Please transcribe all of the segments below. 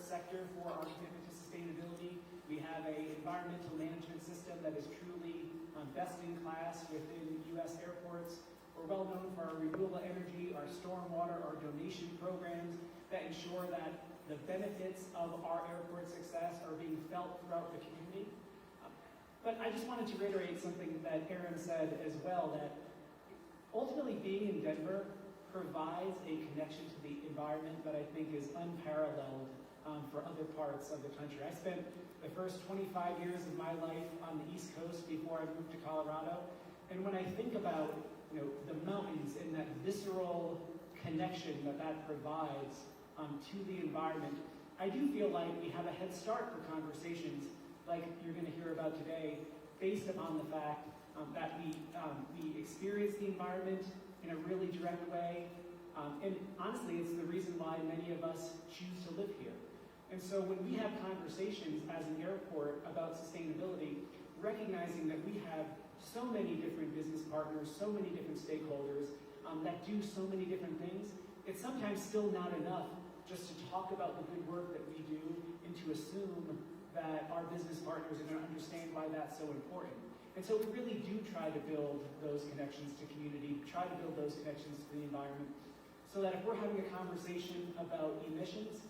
sector for our commitment to sustainability. We have an environmental management system that is truly best in class within U.S. airports. We're well known for our renewable energy, our stormwater, our donation programs that ensure that the benefits of our airport success are being felt throughout the community. But I just wanted to reiterate something that Aaron said as well, that ultimately being in Denver provides a connection to the environment that I think is unparalleled for other parts of the country. I spent the first 25 years of my life on the East Coast before I moved to Colorado, and when I think about the mountains and that visceral connection that provides to the environment, I do feel like we have a head start for conversations like you're going to hear about today, based upon the fact that we experience the environment in a really direct way. And honestly, it's the reason why many of us choose to live here. And so when we have conversations as an airport about sustainability, recognizing that we have so many different business partners, so many different stakeholders that do so many different things, it's sometimes still not enough just to talk about the good work that we do and to assume that our business partners are going to understand why that's so important. And so we really do try to build those connections to community, try to build those connections to the environment, so that if we're having a conversation about emissions,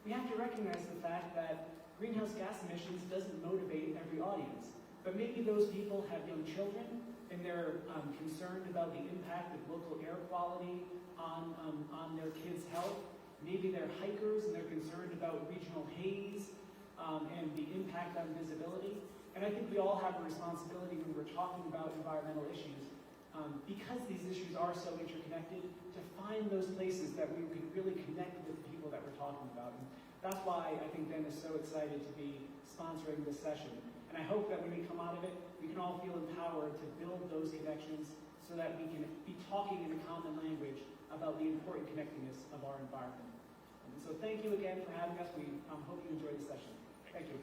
we have to recognize the fact that greenhouse gas emissions doesn't motivate every audience. But maybe those people have young children and they're concerned about the impact of local air quality on their kids' health. Maybe they're hikers and they're concerned about regional haze and the impact on visibility. And I think we all have a responsibility when we're talking about environmental issues, because these issues are so interconnected, to find those places that we can really connect with the people that we're talking about. And that's why I think Ben is so excited to be sponsoring this session. And I hope that when we come out of it, we can all feel empowered to build those connections so that we can be talking in a common language about the important connectedness of our environment. And so thank you again for having us. We hope you enjoyed the session. Thank you.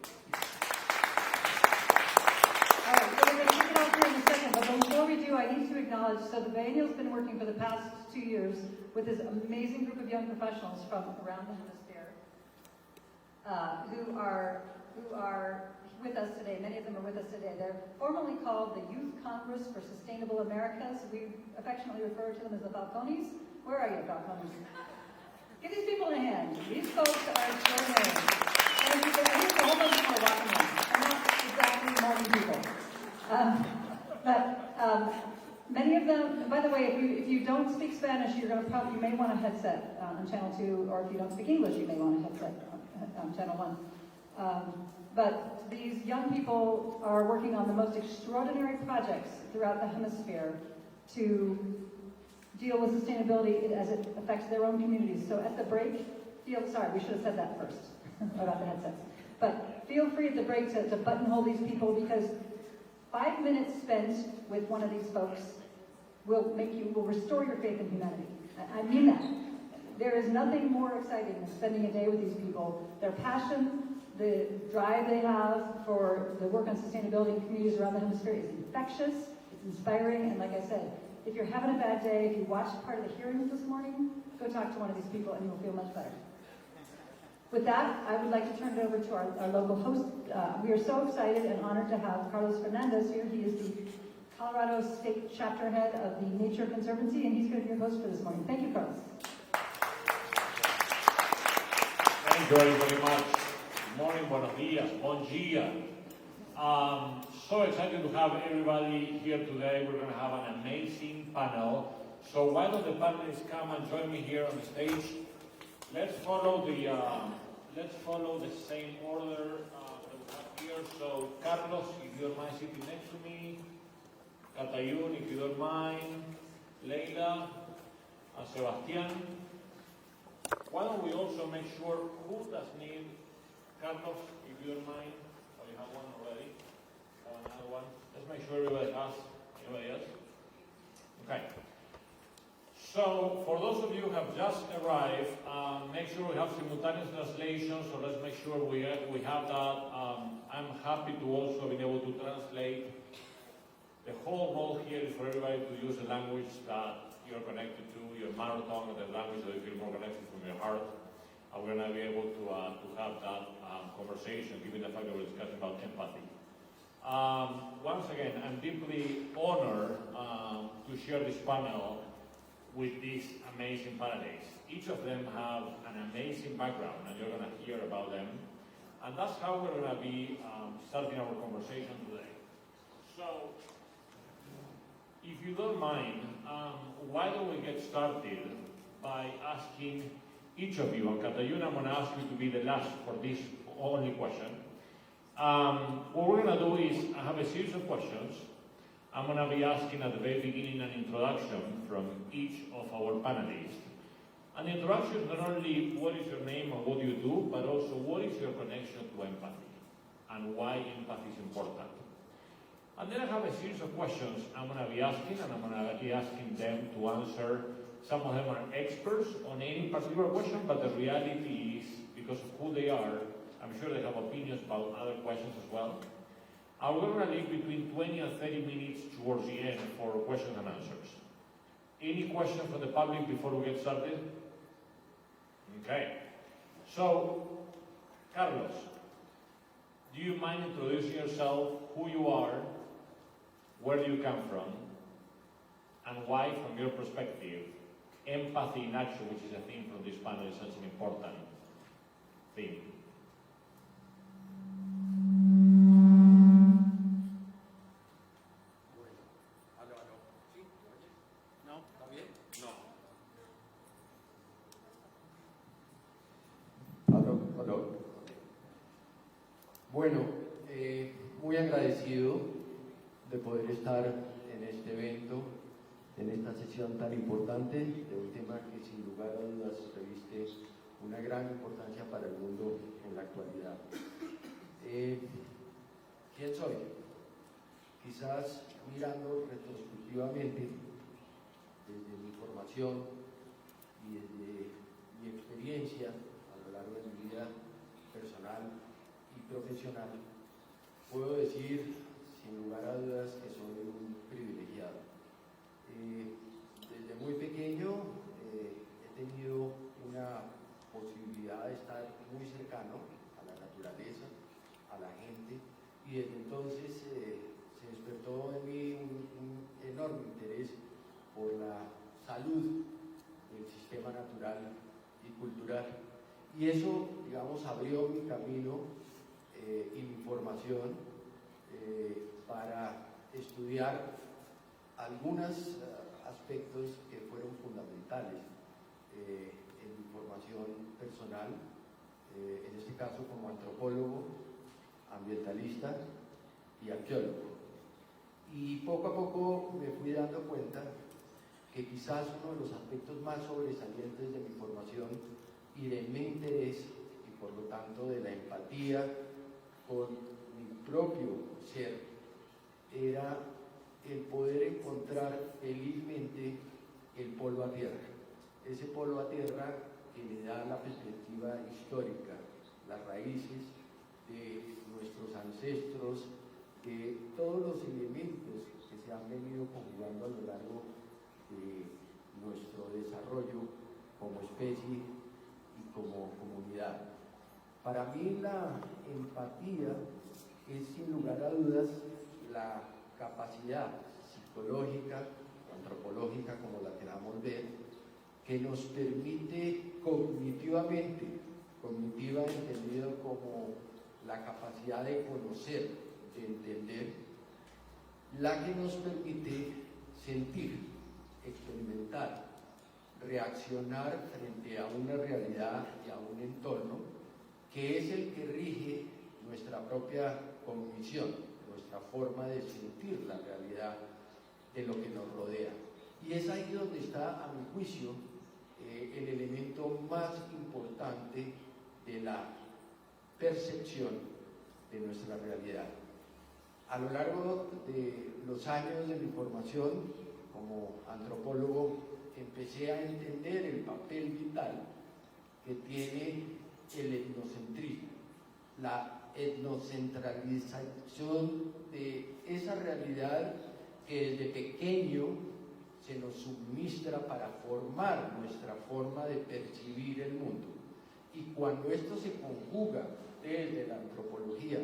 All right, so we're going to kick it off here in a second, but before we do, I need to acknowledge, so the Biennial's been working for the past 2 years with this amazing group of young professionals from around the hemisphere who are with us today. Many of them are with us today. They're formally called the Youth Congress for Sustainable Americas. We affectionately refer to them as the Falcones. Where are you, Falcones? Give these people a hand. These folks are extraordinary. And here's a whole bunch more walking in. I'm not exactly morning people. But many of them, by the way, if you don't speak Spanish, you may want a headset on Channel 2, or if you don't speak English, you may want a headset on Channel 1. But these young people are working on the most extraordinary projects throughout the hemisphere to deal with sustainability as it affects their own communities. So at the break, sorry, we should have said that first about the headsets. But feel free at the break to buttonhole these people, because 5 minutes spent with one of these folks will restore your faith in humanity. I mean that. There is nothing more exciting than spending a day with these people. Their passion, the drive they have for the work on sustainability in communities around the hemisphere is infectious, it's inspiring, and like I said, if you're having a bad day, if you watched part of the hearings this morning, go talk to one of these people and you'll feel much better. With that, I would like to turn it over to our local host. We are so excited and honored to have Carlos Fernandez here. He is the Colorado State Chapter Head of the Nature Conservancy, and he's going to be your host for this morning. Thank you, Carlos. Thank you very much. Good morning, buenos dias, bon dia. So excited to have everybody here today. We're going to have an amazing panel. So why don't the panelists come and join me here on the stage? Let's follow the same order that we have here. So Carlos, if you don't mind sitting next to me. Catayun, if you don't mind. Leila and Sebastian. Why don't we also make sure who does need Carlos, if you don't mind. Oh, you have one already. Have another one. Let's make sure everybody has. Anybody else? Okay. So, for those of you who have just arrived, make sure we have simultaneous translation, so let's make sure we have that. I'm happy to also be able to translate. The whole goal here is for everybody to use the language that you're connected to, your mother tongue, and the language that you feel more connected from your heart. and we're going to be able to have that conversation, given the fact that we're discussing about empathy. Once again, I'm deeply honored to share this panel with these amazing panelists. Each of them have an amazing background, and you're going to hear about them. And that's how we're going to be starting our conversation today. So, if you don't mind, why don't we get started by asking each of you, and Katayuna, I'm going to ask you to be the last for this only question. What we're going to do is, I have a series of questions. I'm going to be asking at the very beginning an introduction from each of our panelists. And the introduction is not only what is your name and what do you do, but also what is your connection to empathy and why empathy is important. And then I have a series of questions I'm going to be asking, and I'm going to be asking them to answer. Some of them are experts on any particular question, but the reality is, because of who they are, I'm sure they have opinions about other questions as well. And we're going to leave between 20 and 30 minutes towards the end for questions and answers. Any questions from the public before we get started? Okay. So, Carlos, do you mind introducing yourself, who you are, where do you come from, and why, from your perspective, empathy in action, which is a theme from this panel, is such an important theme? Bueno, muy agradecido de poder estar en este evento, en esta sesión tan importante de un tema que sin lugar a dudas reviste una gran importancia para el mundo en la actualidad. ¿Quién soy? Quizás mirando retrospectivamente desde mi formación y desde mi experiencia a lo largo de mi vida personal y profesional, puedo decir sin lugar a dudas que soy un privilegiado. Desde muy pequeño he tenido una posibilidad de estar muy cercano a la naturaleza, a la gente, y desde entonces se despertó en mí un enorme interés por la salud del sistema natural y cultural. Y eso, digamos, abrió mi camino y mi formación para estudiar algunos aspectos que fueron fundamentales en mi formación personal, en este caso como antropólogo, ambientalista y arqueólogo. Y poco a poco me fui dando cuenta que quizás uno de los aspectos más sobresalientes de mi formación y de mi interés, y por lo tanto de la empatía con mi propio ser, era el poder encontrar felizmente el polo a tierra. Ese polo a tierra que le da la perspectiva histórica, las raíces de nuestros ancestros, de todos los elementos que se han venido conjugando a lo largo de nuestro desarrollo como especie y como comunidad. Para mí la empatía es sin lugar a dudas la capacidad psicológica o antropológica, como la queramos ver, que nos permite cognitivamente, cognitiva entendido como la capacidad de conocer, de entender, la que nos permite sentir, experimentar, reaccionar frente a una realidad y a un entorno que es el que rige nuestra propia cognición, nuestra forma de sentir la realidad de lo que nos rodea. Y es ahí donde está, a mi juicio, el elemento más importante de la percepción de nuestra realidad. A lo largo de los años de mi formación como antropólogo, empecé a entender el papel vital que tiene el etnocentrismo, la etnocentralización de esa realidad que desde pequeño se nos suministra para formar nuestra forma de percibir el mundo. Y cuando esto se conjuga desde la antropología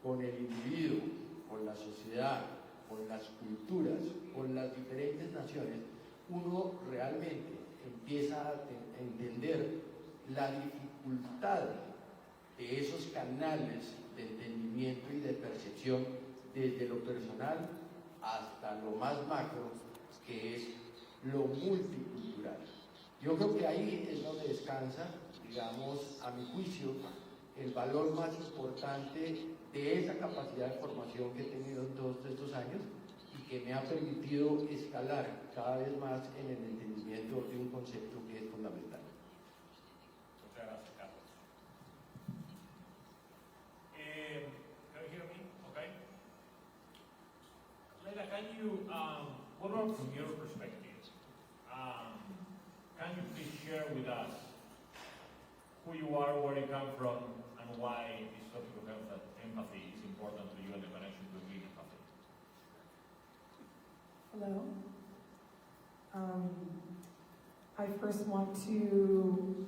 con el individuo, con la sociedad, con las culturas, con las diferentes naciones, uno realmente empieza a entender la dificultad de esos canales de entendimiento y de percepción desde lo personal hasta lo más macro, que es lo multicultural. Yo creo que ahí es donde descansa, digamos, a mi juicio, el valor más importante de esa capacidad de formación que he tenido en todos estos años y que me ha permitido escalar cada vez más en el entendimiento de un concepto que es fundamental. Muchas gracias, Carlos. Can you hear me? Okay. Leila, can you, what about from your perspective? Can you please share with us who you are, where you come from, and why this topic of empathy is important to you and the connection between empathy? Hello. I first want to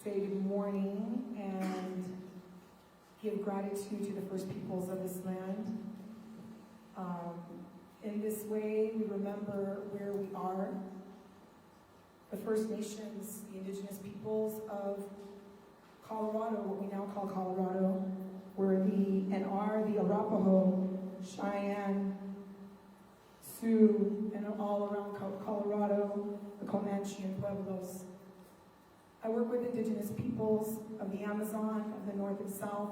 say good morning and give gratitude to the first peoples of this land. In this way, we remember where we are. The First Nations, the indigenous peoples of Colorado, what we now call Colorado, were and are the Arapaho, Cheyenne, Sioux, and all around Colorado, the Comanche and Pueblos. I work with indigenous peoples of the Amazon, of the North and South,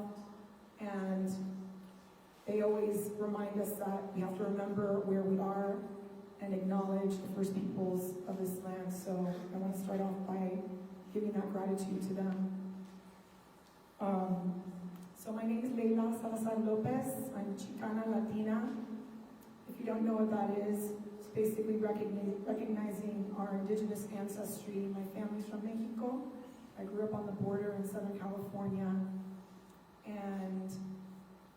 and they always remind us that we have to remember where we are and acknowledge the first peoples of this land. So I want to start off by giving that gratitude to them. So my name is Leila Salazar Lopez. I'm Chicana Latina. If you don't know what that is, it's basically recognizing our indigenous ancestry. My family's from Mexico. I grew up on the border in Southern California, and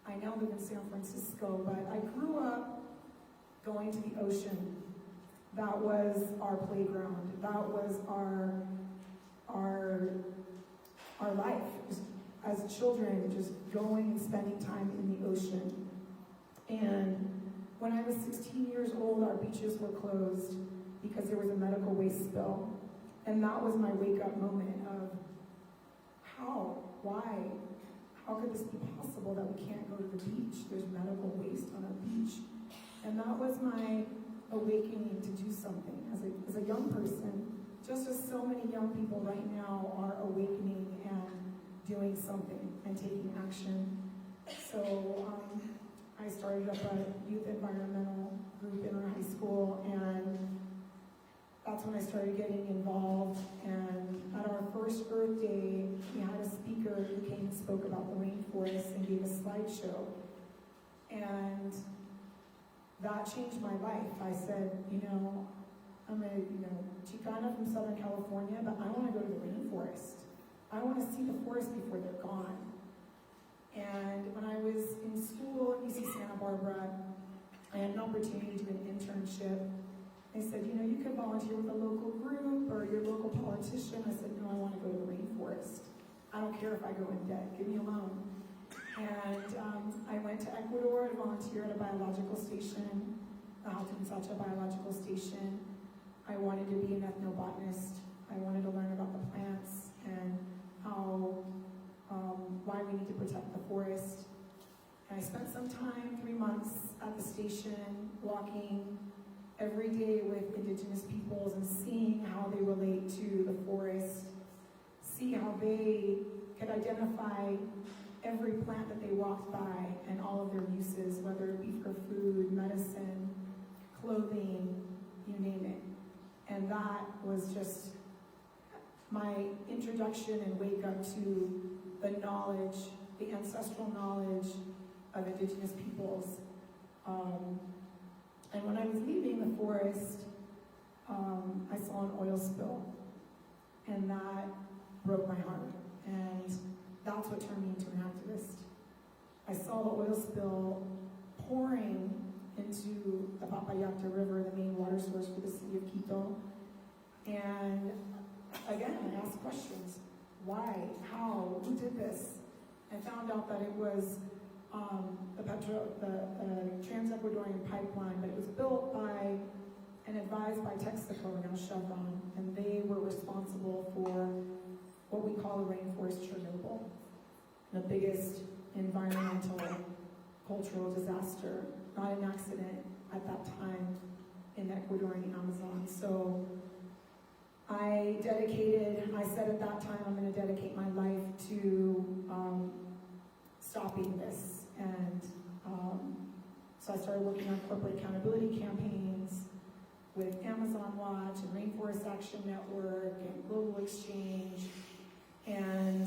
I now live in San Francisco, but I grew up going to the ocean. That was our playground. That was our life. Just as children, just going and spending time in the ocean. And when I was 16 years old, our beaches were closed because there was a medical waste spill. And that was my wake-up moment of how, why, how could this be possible that we can't go to the beach? There's medical waste on our beach. And that was my awakening to do something as a young person, just as so many young people right now are awakening and doing something and taking action. So I started up a youth environmental group in our high school, and that's when I started getting involved. And at our first Earth Day, we had a speaker who came and spoke about the rainforest and gave a slideshow. And that changed my life. I said, I'm a Chicana from Southern California, but I want to go to the rainforest. I want to see the forest before they're gone. And when I was in school at UC Santa Barbara, I had an opportunity to do an internship. They said, you could volunteer with a local group or your local politician. I said, no, I want to go to the rainforest. I don't care if I go in debt, give me a loan. And I went to Ecuador to volunteer at a biological station, the Altensacha Biological Station. I wanted to be an ethnobotanist. I wanted to learn about the plants and why we need to protect the forest. And I spent some time, 3 months, at the station, walking every day with indigenous peoples and seeing how they relate to the forest, see how they could identify every plant that they walked by and all of their uses, whether it be for food, medicine, clothing, you name it. And that was just my introduction and wake up to the knowledge, the ancestral knowledge of indigenous peoples. And when I was leaving the forest, I saw an oil spill, and that broke my heart. And that's what turned me into an activist. I saw the oil spill pouring into the Papayacta River, the main water source for the city of Quito. And again, I asked questions. why, how, who did this? I found out that it was the Trans-Ecuadorian pipeline, but it was built by and advised by Texaco, now Chevron, and they were responsible for what we call a rainforest Chernobyl, the biggest environmental, cultural disaster, not an accident at that time in the Ecuadorian Amazon. So I said at that time, I'm going to dedicate my life to stopping this. And so I started working on corporate accountability campaigns with Amazon Watch and Rainforest Action Network and Global Exchange. And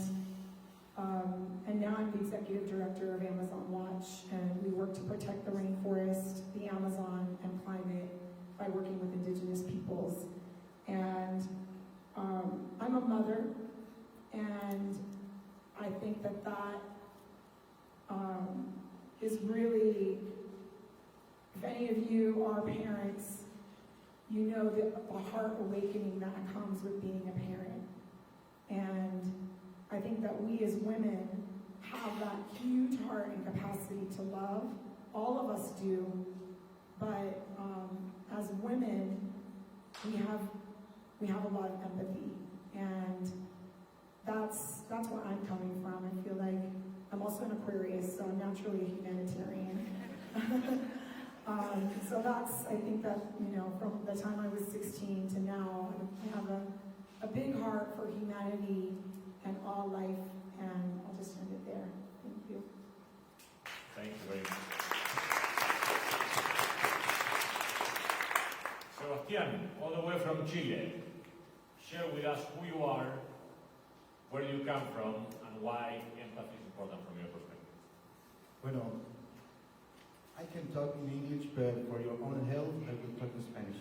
now I'm the executive director of Amazon Watch, and we work to protect the rainforest, the Amazon, and climate by working with indigenous peoples. And I'm a mother, and I think that is really, if any of you are parents, you know the heart awakening that comes with being a parent. And I think that we as women have that huge heart and capacity to love. All of us do, but as women, we have a lot of empathy, and that's where I'm coming from. I feel like I'm also an Aquarius, so I'm naturally a humanitarian. So I think that, from the time I was 16 to now, I have a big heart for humanity and all life, and I'll just end it there. Thank you. Thank you very much. Sebastián, all the way from Chile, share with us who you are, where you come from, and why empathy is important from your perspective. Bueno, I can talk in English, but for your own health, I will talk in Spanish.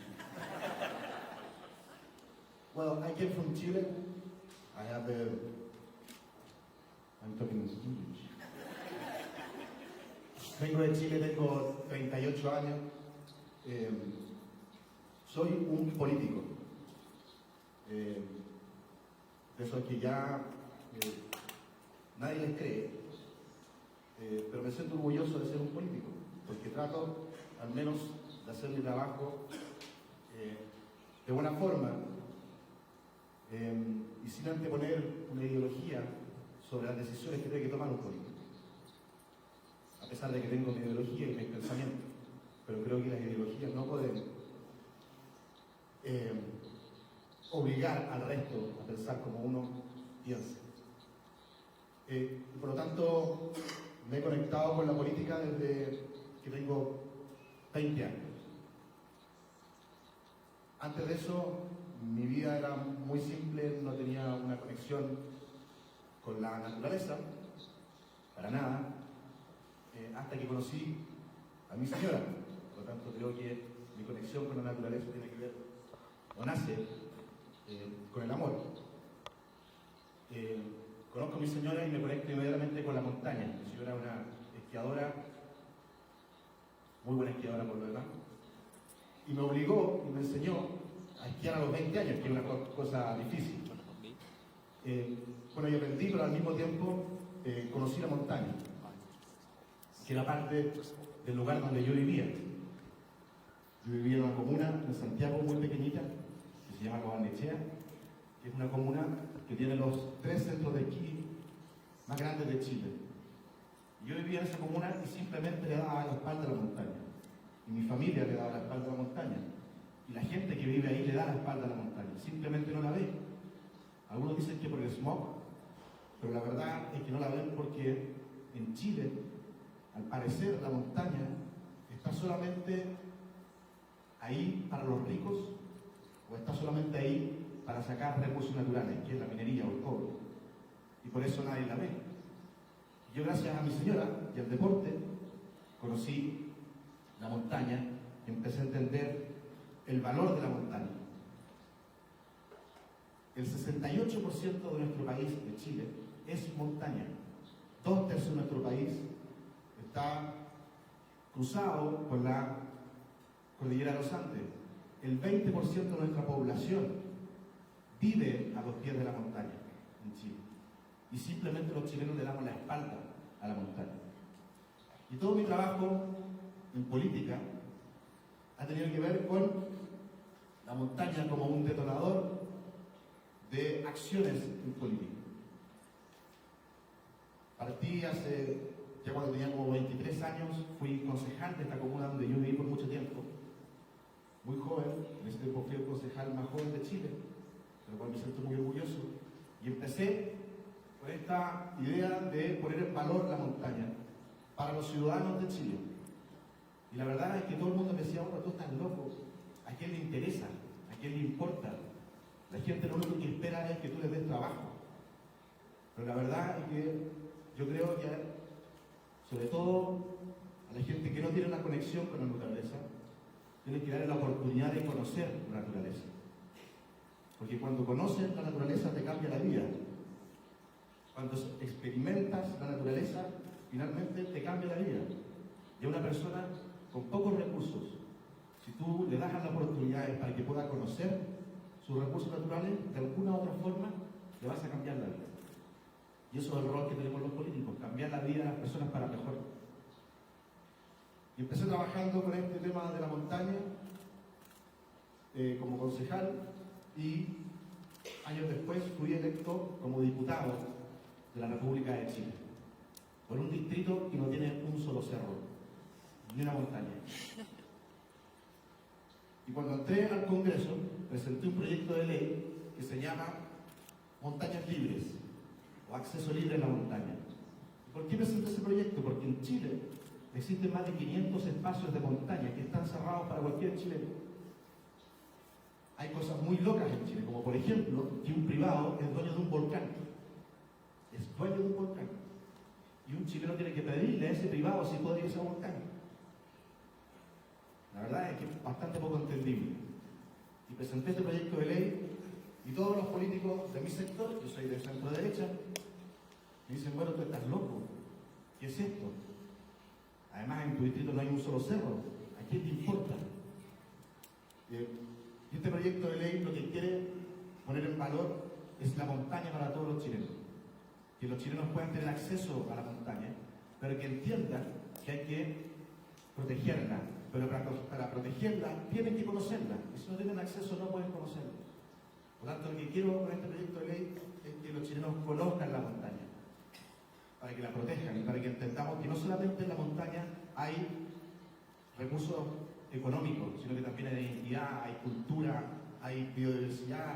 Well, I came from Chile. I'm talking in English. Vengo de Chile, tengo 38 años. Soy un político. De esos que ya nadie les cree. Pero me siento orgulloso de ser un político, porque trato al menos de hacer mi trabajo de buena forma y sin anteponer una ideología sobre las decisiones que tiene que tomar un político. A pesar de que tengo mi ideología y mis pensamientos, pero creo que las ideologías no pueden obligar al resto a pensar como uno piensa. Por lo tanto, me he conectado con la política desde que tengo 20 años. Antes de eso, mi vida era muy simple, no tenía una conexión con la naturaleza, para nada, hasta que conocí a mi señora. Por lo tanto, creo que mi conexión con la naturaleza tiene que ver, o nace, con el amor. Conozco a mi señora y me conecto inmediatamente con la montaña. Mi señora es una esquiadora, muy buena esquiadora por lo demás, y me obligó y me enseñó a esquiar a los 20 años, que es una cosa difícil. Bueno, yo aprendí, pero al mismo tiempo conocí la montaña, que era parte del lugar donde yo vivía. Yo vivía en una comuna en Santiago muy pequeñita, que se llama Cobanechea, que es una comuna que tiene los 3 centros de esquí más grandes de Chile. Yo vivía en esa comuna y simplemente le daba la espalda a la montaña. Y mi familia le daba la espalda a la montaña. Y la gente que vive ahí le da la espalda a la montaña. Simplemente no la ve. Algunos dicen que por el smog, pero la verdad es que no la ven porque en Chile, al parecer, la montaña está solamente ahí para los ricos, o está solamente ahí para sacar recursos naturales, que es la minería o el cobre. Y por eso nadie la ve. Yo, gracias a mi señora y al deporte, conocí la montaña y empecé a entender el valor de la montaña. El 68% de nuestro país, de Chile, es montaña. 2/3 de nuestro país está cruzado con la cordillera de los Andes. El 20% de nuestra población vive a los pies de la montaña en Chile. y simplemente los chilenos le damos la espalda a la montaña. Y todo mi trabajo en política ha tenido que ver con la montaña como un detonador de acciones en política. Partí ya cuando tenía como 23 años, fui concejal de esta comuna donde yo viví por mucho tiempo, muy joven, en ese tiempo fui el concejal más joven de Chile, de lo cual me siento muy orgulloso, y empecé con esta idea de poner en valor la montaña para los ciudadanos de Chile. Y la verdad es que todo el mundo me decía, bueno, tú estás loco, ¿a quién le interesa? ¿A quién le importa? La gente lo único que espera es que tú les des trabajo. Pero la verdad es que yo creo que, sobre todo a la gente que no tiene una conexión con la naturaleza, tienes que darle la oportunidad de conocer la naturaleza. Porque cuando conoces la naturaleza te cambia la vida. Cuando experimentas la naturaleza, finalmente te cambia la vida. Y a una persona con pocos recursos, si tú le das las oportunidades para que pueda conocer sus recursos naturales, de alguna u otra forma le vas a cambiar la vida. Y eso es el rol que tenemos los políticos, cambiar la vida de las personas para mejor. Y empecé trabajando con este tema de la montaña como concejal, y años después fui electo como diputado de la República de Chile, por un distrito que no tiene un solo cerro, ni una montaña. Y cuando entré al Congreso, presenté un proyecto de ley que se llama Montañas Libres, o Acceso Libre a la Montaña. ¿Por qué presenté ese proyecto? Porque en Chile existen más de 500 espacios de montaña que están cerrados para cualquier chileno. Hay cosas muy locas en Chile, como por ejemplo, que un privado es dueño de un volcán. Es dueño de un volcán. Y un chileno tiene que pedirle a ese privado si puede ir a ese volcán. La verdad es que es bastante poco entendible. Y presenté este proyecto de ley, y todos los políticos de mi sector, yo soy de centro derecha, me dicen, bueno, tú estás loco. ¿Qué es esto? Además, en tu distrito no hay un solo cerro. ¿A quién te importa? Y este proyecto de ley lo que quiere poner en valor es la montaña para todos los chilenos. Que los chilenos puedan tener acceso a la montaña, pero que entiendan que hay que protegerla. Pero para protegerla tienen que conocerla. Y si no tienen acceso no pueden conocerla. Por lo tanto, lo que quiero con este proyecto de ley es que los chilenos conozcan la montaña, para que la protejan y para que entendamos que no solamente en la montaña hay recursos económicos, sino que también hay identidad, hay cultura, hay biodiversidad,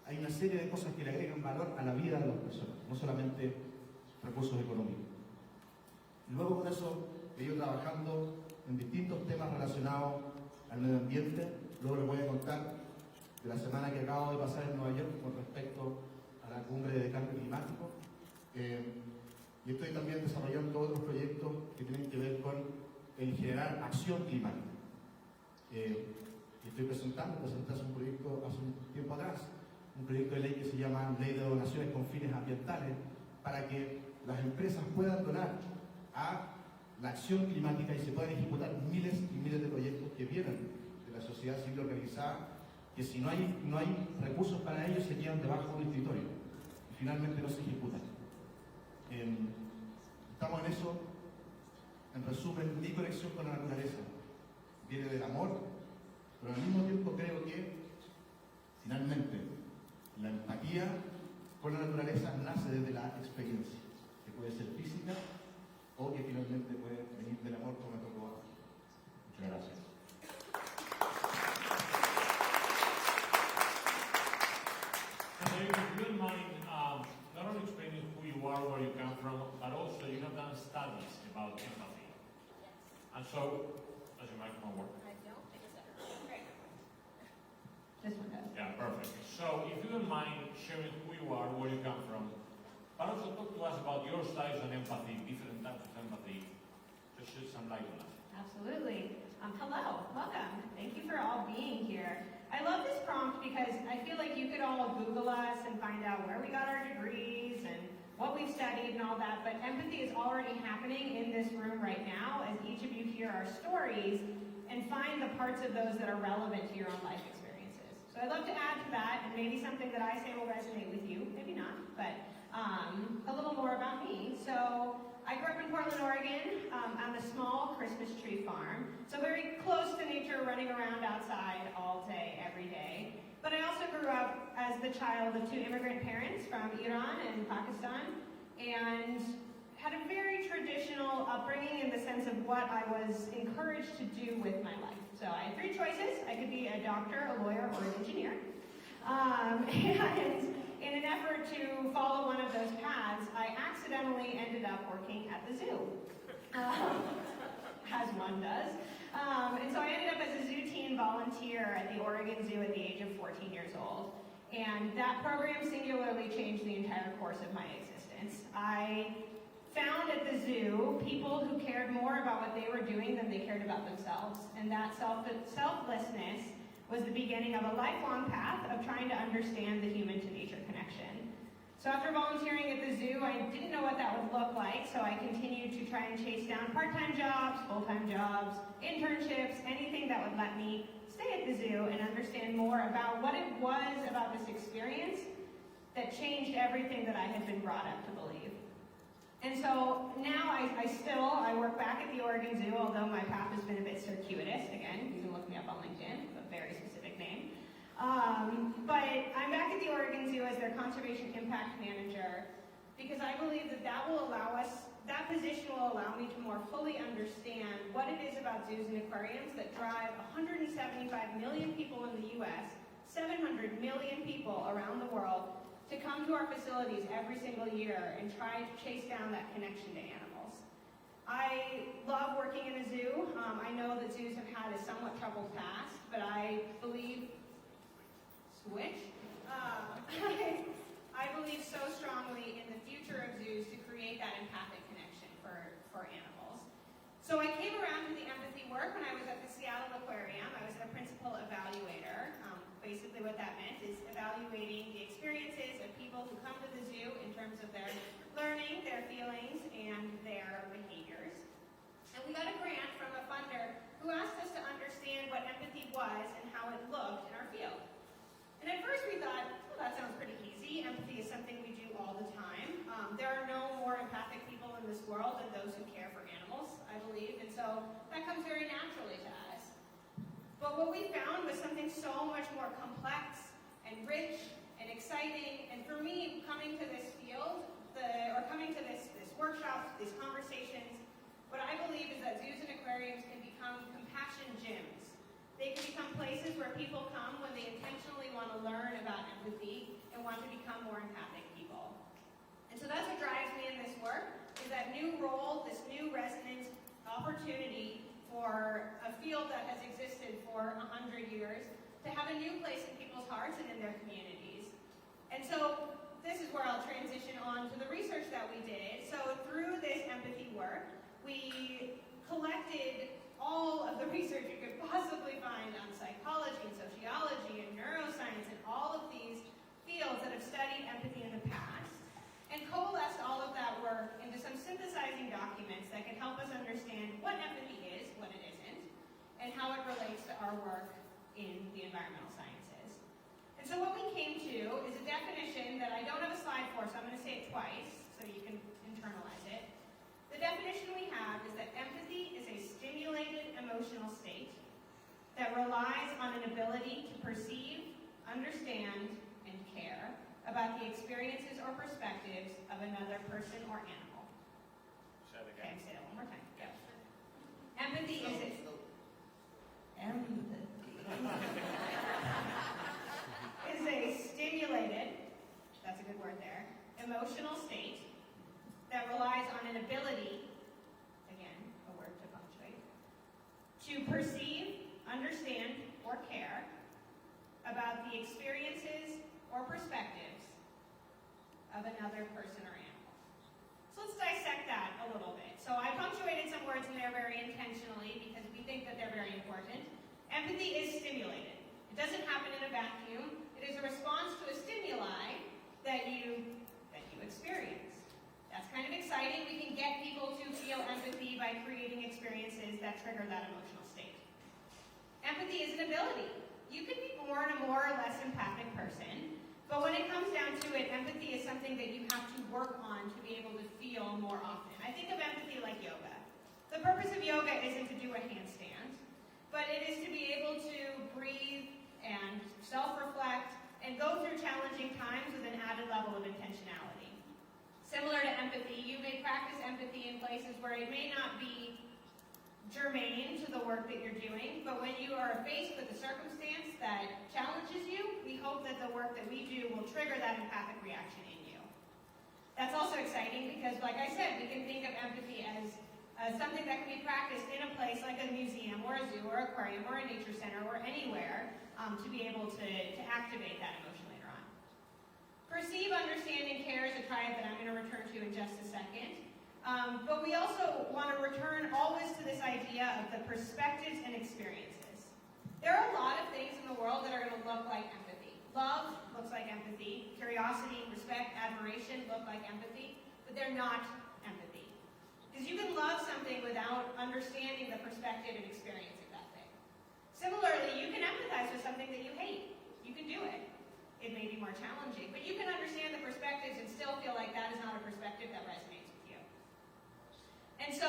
hay una serie de cosas que le agregan valor a la vida de las personas, no solamente recursos económicos. Y luego con eso he ido trabajando en distintos temas relacionados al medio ambiente. Luego les voy a contar de la semana que acabo de pasar en Nueva York con respecto a la cumbre de cambio climático. Y estoy también desarrollando otros proyectos que tienen que ver con el generar acción climática. Y estoy presenté hace un proyecto hace un tiempo atrás, un proyecto de ley que se llama Ley de Donaciones con Fines Ambientales, para que las empresas puedan donar a la acción climática y se puedan ejecutar miles y miles de proyectos que vienen de la sociedad civil organizada, que si no hay recursos para ellos se quedan debajo del escritorio y finalmente no se ejecutan. Estamos en eso. En resumen, mi conexión con la naturaleza viene del amor, pero al mismo tiempo creo que finalmente la empatía con la naturaleza nace desde la experiencia, que puede ser física o que finalmente puede venir del amor, como me tocó ahora. Muchas gracias. If you don't mind, not only explaining who you are, where you come from, but also you have done studies about empathy. And so, does your microphone work? I don't think so. Great. This one does. Yeah, perfect. So, if you don't mind sharing who you are, where you come from, but also talk to us about your styles on empathy, different types of empathy. Just shed some light on that. Absolutely. Hello, welcome. Thank you for all being here. I love this prompt because I feel like you could all Google us and find out where we got our degrees and what we've studied and all that, but empathy is already happening in this room right now as each of you hear our stories and find the parts of those that are relevant to your own life experiences. So I'd love to add to that, and maybe something that I say will resonate with you, maybe not, but a little more about me. So I grew up in Portland, Oregon, on a small Christmas tree farm. So very close to nature, running around outside all day, every day. But I also grew up as the child of 2 immigrant parents from Iran and Pakistan, and had a very traditional upbringing in the sense of what I was encouraged to do with my life. So I had 3 choices. I could be a doctor, a lawyer, or an engineer. And in an effort to follow one of those paths, I accidentally ended up working at the zoo, as one does. And so I ended up as a zoo teen volunteer at the Oregon Zoo at the age of 14 years old. And that program singularly changed the entire course of my existence. I found at the zoo people who cared more about what they were doing than they cared about themselves. And that selflessness was the beginning of a lifelong path of trying to understand the human to nature connection. So after volunteering at the zoo, I didn't know what that would look like, so I continued to try and chase down part-time jobs, full-time jobs, internships, anything that would let me stay at the zoo and understand more about what it was about this experience that changed everything that I had been brought up to believe. And so now I work back at the Oregon Zoo, although my path has been a bit circuitous. Again, you can look me up on LinkedIn, a very specific name. But I'm back at the Oregon Zoo as their Conservation Impact Manager because I believe that will allow us, that position will allow me to more fully understand what it is about zoos and aquariums that drive 175 million people in the U.S., 700 million people around the world to come to our facilities every single year and try to chase down that connection to animals. I love working in a zoo. I know that zoos have had a somewhat troubled past, but I believe I believe so strongly in the future of zoos to create that empathic connection for animals. So I came around to the empathy work when I was at the Seattle Aquarium. I was their principal evaluator. Basically what that meant is evaluating the experiences of people who come to the zoo in terms of their learning, their feelings, and their behaviors. And we got a grant from a funder who asked us to understand what empathy was and how it looked in our field. And at first we thought, well, that sounds pretty easy. Empathy is something we do all the time. There are no more empathic people in this world than those who care for animals, I believe, and so that comes very naturally to us. But what we found was something so much more complex and rich and exciting, and for me, coming to this field, coming to this workshop, these conversations, what I believe is that zoos and aquariums can become compassion gyms. They can become places where people come when they intentionally want to learn about empathy and want to become more empathic people. And so that's what drives me in this work, is that new role, this new resonance opportunity for a field that has existed for 100 years to have a new place in people's hearts and in their communities. And so this is where I'll transition on to the research that we did. So through this empathy work, we collected all of the research you could possibly find on psychology and sociology and neuroscience and all of these fields that have studied empathy in the past, and coalesced all of that work into some synthesizing documents that can help us understand what empathy is, what it isn't, and how it relates to our work in the environmental sciences. And so what we came to is a definition that I don't have a slide for, so I'm going to say it twice so you can internalize it. The definition we have is that empathy is a stimulated emotional state that relies on an ability to perceive, understand, and care about the experiences or perspectives of another person or animal. Say it Okay, again. say that one more time. Yep. Empathy is a stimulated, that's a good word there, emotional state that relies on an ability, again, a word to punctuate, to perceive, understand, or care about the experiences or perspectives of another person or animal. So let's dissect that a little bit. So I punctuated some words in there very intentionally because we think that they're very important. Empathy is stimulated. It doesn't happen in a vacuum. It is a response to a stimuli that you experience. That's kind of exciting. We can get people to feel empathy by creating experiences that trigger that emotional state. Empathy is an ability. You can be born a more or less empathic person, But when it comes down to it, empathy is something that you have to work on to be able to feel more often. I think of empathy like yoga. The purpose of yoga isn't to do a handstand, but it is to be able to breathe and self-reflect and go through challenging times with an added level of intentionality. Similar to empathy, you may practice empathy in places where it may not be germane to the work that you're doing, but when you are faced with a circumstance that challenges you, we hope that the work that we do will trigger that empathic reaction in you. That's also exciting because, like I said, we can think of empathy as something that can be practiced in a place like a museum or a zoo or aquarium or a nature center or anywhere to be able to activate that emotion later on. Perceive, understand, and care is a triad that I'm going to return to in just a second. But we also want to return always to this idea of the perspectives and experiences. There are a lot of things in the world that are going to look like empathy. Love looks like empathy. Curiosity, respect, admiration look like empathy, but they're not empathy. Because you can love something without understanding the perspective and experience of that thing. Similarly, you can empathize with something that you hate. You can do it. It may be more challenging, but you can understand the perspectives and still feel like that is not a perspective that resonates with you. And so,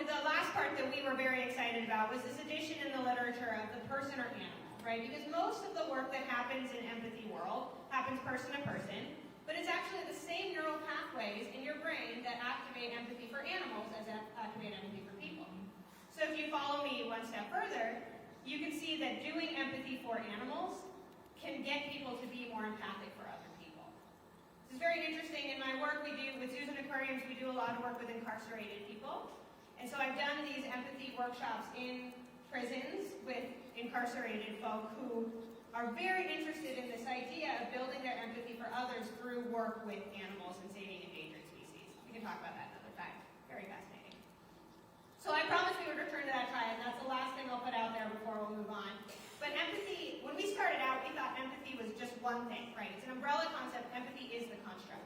the last part that we were very excited about was this addition in the literature of the person or animal, right? Because most of the work that happens in empathy world happens person to person, but it's actually the same neural pathways in your brain that activate empathy for animals as activate empathy for people. So if you follow me one step further, you can see that doing empathy for animals can get people to be more empathic for other people. This is very interesting. In my work we do with zoos and aquariums, we do a lot of work with incarcerated people. And so I've done these empathy workshops in prisons with incarcerated folk who are very interested in this idea of building their empathy for others through work with animals and saving endangered species. We can talk about that another time. Very fascinating. So I promised we would return to that triad. That's the last thing I'll put out there before we'll move on. But empathy, when we started out, we thought empathy was just one thing, right? It's an umbrella concept. Empathy is the construct.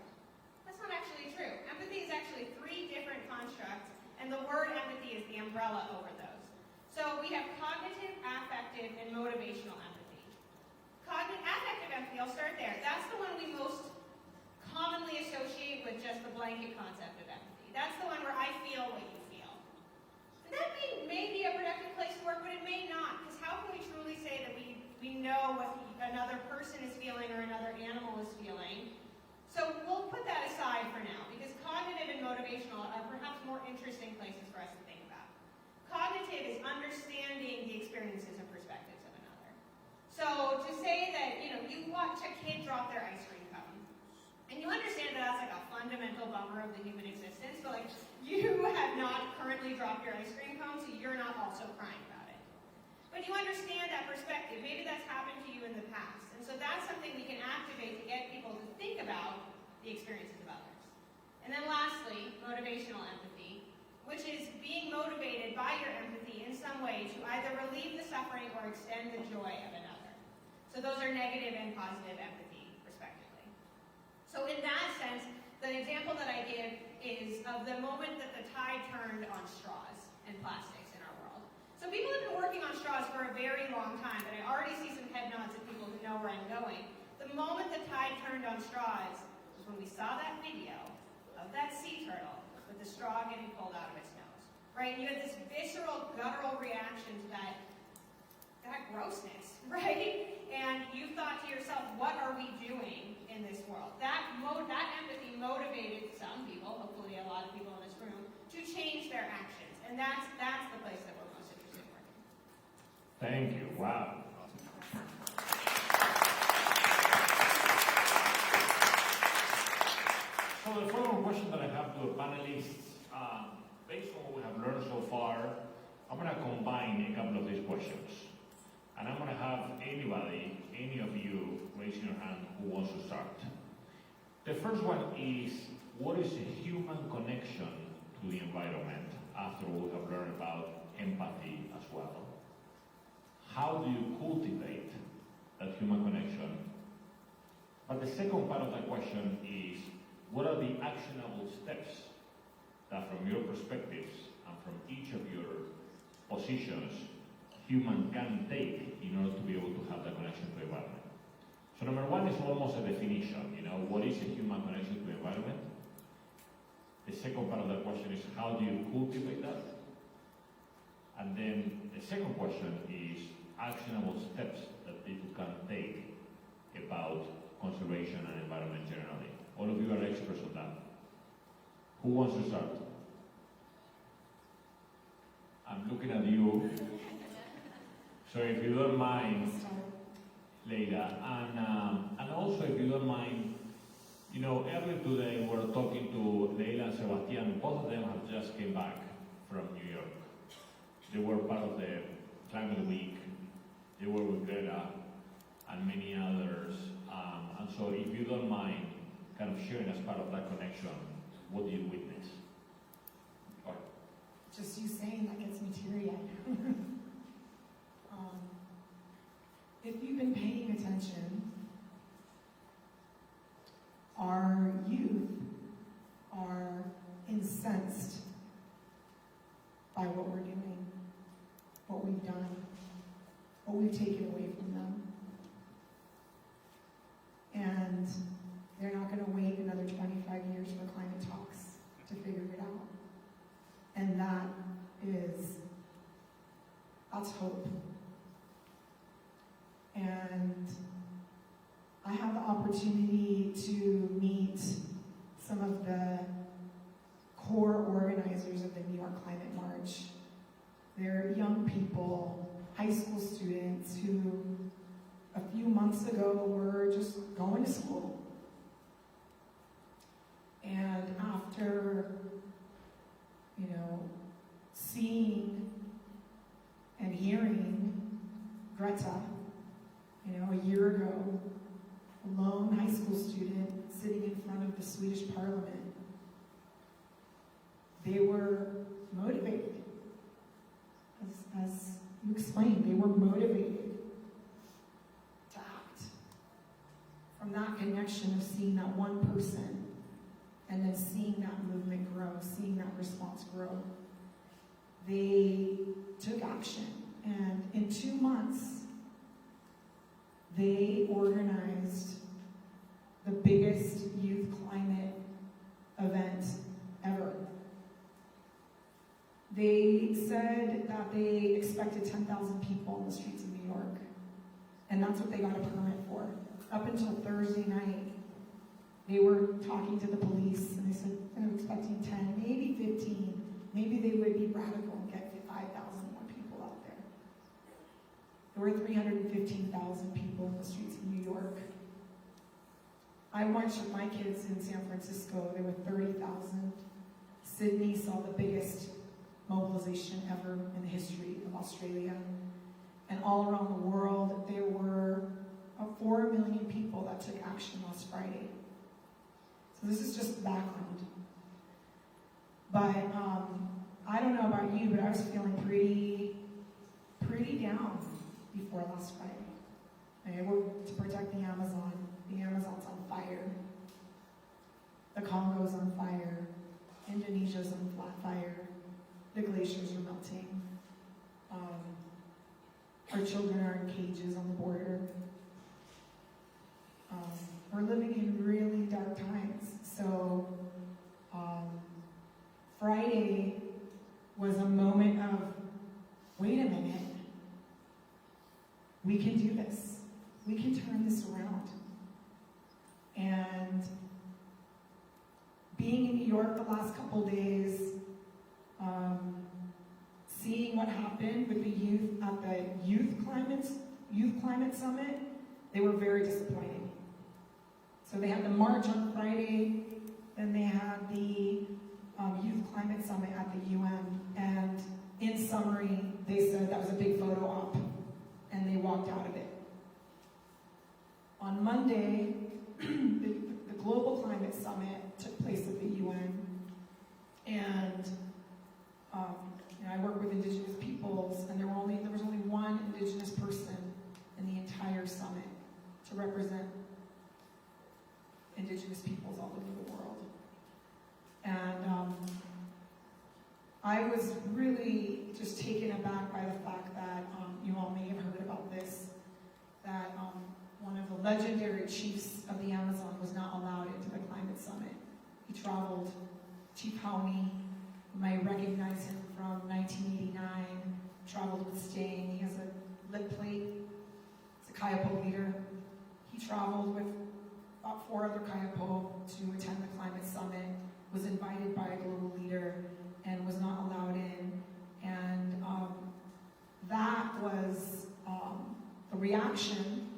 That's not actually true. Empathy is actually 3 different constructs, and the word empathy is the umbrella over those. So we have cognitive, affective, and motivational empathy. Affective empathy, I'll start there. That's the one we most commonly associate with just the blanket concept of empathy. That's the one where I feel what you feel. And that may be a productive place to work, but it may not, because how can we truly say that we know what another person is feeling or another animal is feeling? So we'll put that aside for now, because cognitive and motivational are perhaps more interesting places for us to think about. Cognitive is understanding the experiences and perspectives of another. So to say that, you watch a kid drop their ice cream cone, and you understand that that's like a fundamental bummer of the human existence, but like, you have not currently dropped your ice cream cone, so you're not also crying about it. But you understand that perspective. Maybe that's happened to you in the past. And so that's something we can activate to get people to think about the experiences of others. And then lastly, motivational empathy, which is being motivated by your empathy in some way to either relieve the suffering or extend the joy of another. So those are negative and positive empathy, respectively. So in that sense, the example that I give is of the moment that the tide turned on straws and plastics in our world. So people have been working on straws for a very long time, and I already see some head nods of people who know where I'm going. The moment the tide turned on straws was when we saw that video of that sea turtle with the straw getting pulled out of its nose, right? You had this visceral, guttural reaction to that grossness, right? And you thought to yourself, what are we doing in this world? That empathy motivated some people, hopefully a lot of people in this room, to change their actions. And that's the place that we're most interested in working. Thank you. Wow. So the following question that I have to the panelists, based on what we have learned so far, I'm going to combine a couple of these questions. And I'm going to have anybody, any of you, raise your hand who wants to start. The first one is, what is a human connection to the environment after we have learned about empathy as well? How do you cultivate that human connection? But the second part of that question is, what are the actionable steps that from your perspectives and from each of your positions human can take in order to be able to have that connection to the environment? So number one is almost a definition, you know, what is a human connection to the environment? The second part of that question is how do you cultivate that? And then the second question is actionable steps that people can take about conservation and environment generally. All of you are experts on that. Who wants to start? I'm looking at you. So if you don't mind, Leila, and also if you don't mind, you know, earlier today we were talking to Leila and Sebastian. Both of them have just came back from New York. They were part of the Climate Week. They were with Greta and many others. And so if you don't mind kind of sharing as part of that connection, what do you witness? Or, Just you saying that gets me teary-eyed. If you've been paying attention, our youth are incensed by what we're doing, what we've done, what we've taken away from them. And they're not going to wait another 25 years for climate talks to figure it out. And that's hope. And I have the opportunity to meet some of the core organizers of the New York Climate March. They're young people, high school students who a few months ago were just going to school. And after, seeing and hearing Greta, a year ago, a lone high school student sitting in front of the Swedish parliament, they were motivated. As you explained, they were motivated to act. From that connection of seeing that one person and then seeing that movement grow, seeing that response grow, they took action. And in 2 months, they organized the biggest youth climate event ever. They said that they expected 10,000 people in the streets of New York, and that's what they got a permit for. Up until Thursday night, they were talking to the police, and they said they were expecting 10, maybe 15. Maybe they would be radical and get 5,000 more people out there. There were 315,000 people in the streets of New York. I marched with my kids in San Francisco. There were 30,000. Sydney saw the biggest mobilization ever in the history of Australia. And all around the world, there were 4 million people that took action last Friday. So this is just the background. But I don't know about you, but I was feeling pretty down before last Friday. I worked to protect the Amazon. The Amazon's on fire. The Congo's on fire. Indonesia's on fire. The glaciers are melting. Our children are in cages on the border. We're living in really dark times. So Friday was a moment of, wait a minute, we can do this. We can turn this around. And being in New York the last couple days, seeing what happened with the youth at the Youth Climate Summit, they were very disappointed. So they had the march on Friday, then they had the Youth Climate Summit at the UN, and in summary, they said that was a big photo op, and they walked out of it. On Monday, the Global Climate Summit took place at the UN, and I work with Indigenous peoples, and there was only one Indigenous person in the entire summit to represent Indigenous peoples all over the world. And I was really just taken aback by the fact that, you all may have heard about this, that one of the legendary chiefs of the Amazon, was not allowed into the climate summit. He traveled, Chief Haumi, you might recognize him from 1989, traveled with Sting. He has a lip plate. He's a Kayapo leader. He traveled with about 4 other Kayapo to attend the climate summit, was invited by a global leader, and was not allowed in. And that was the reaction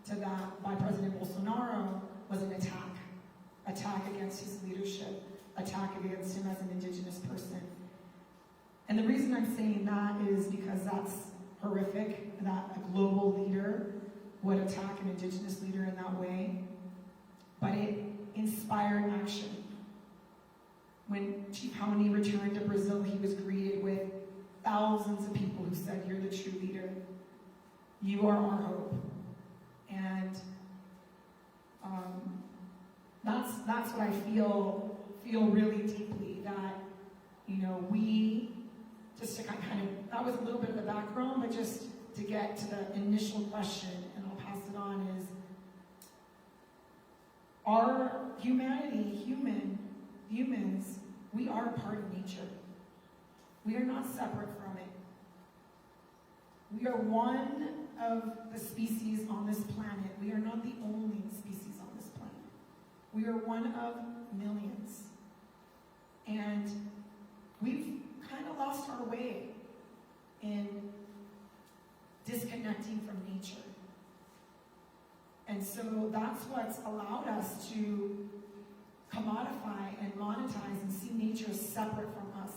to that by President Bolsonaro was an attack against his leadership, attack against him as an indigenous person. And the reason I'm saying that is because that's horrific, that a global leader would attack an indigenous leader in that way, but it inspired action. When Chief Hauni returned to Brazil, he was greeted with thousands of people who said, "You're the true leader. You are our hope." And that's what I feel really deeply, that, you know, we, just to kind of, that was a little bit of the background, but just to get to the initial question, and I'll pass it on, is our humanity, humans, we are part of nature. We are not separate from it. We are one of the species on this planet. We are not the only species on this planet. We are one of millions. And we've kind of lost our way in disconnecting from nature. And so that's what's allowed us to commodify and monetize and see nature as separate from us.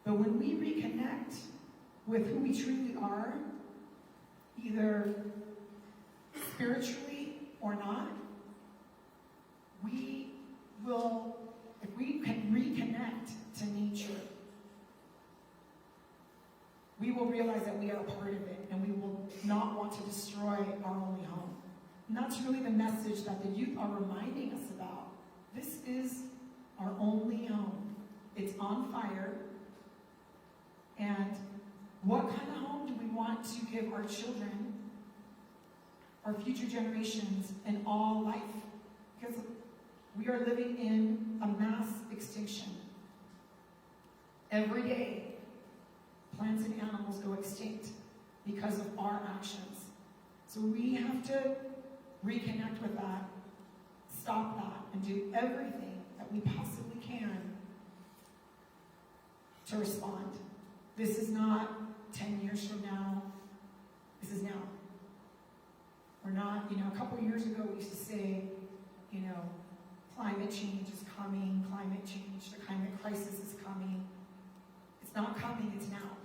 But when we reconnect with who we truly are, either spiritually or not, we will, if we can reconnect to nature, we will realize that we are a part of it, and we will not want to destroy our only home. And that's really the message that the youth are reminding us about. This is our only home. It's on fire. And what kind of home do we want to give our children, our future generations, and all life? Because we are living in a mass extinction. Every day, plants and animals go extinct because of our actions. So we have to reconnect with that, stop that, and do everything that we possibly can to respond. This is not 10 years from now. This is now. We're not, a couple years ago we used to say, climate change is coming, climate change, the climate crisis is coming. It's not coming, it's now.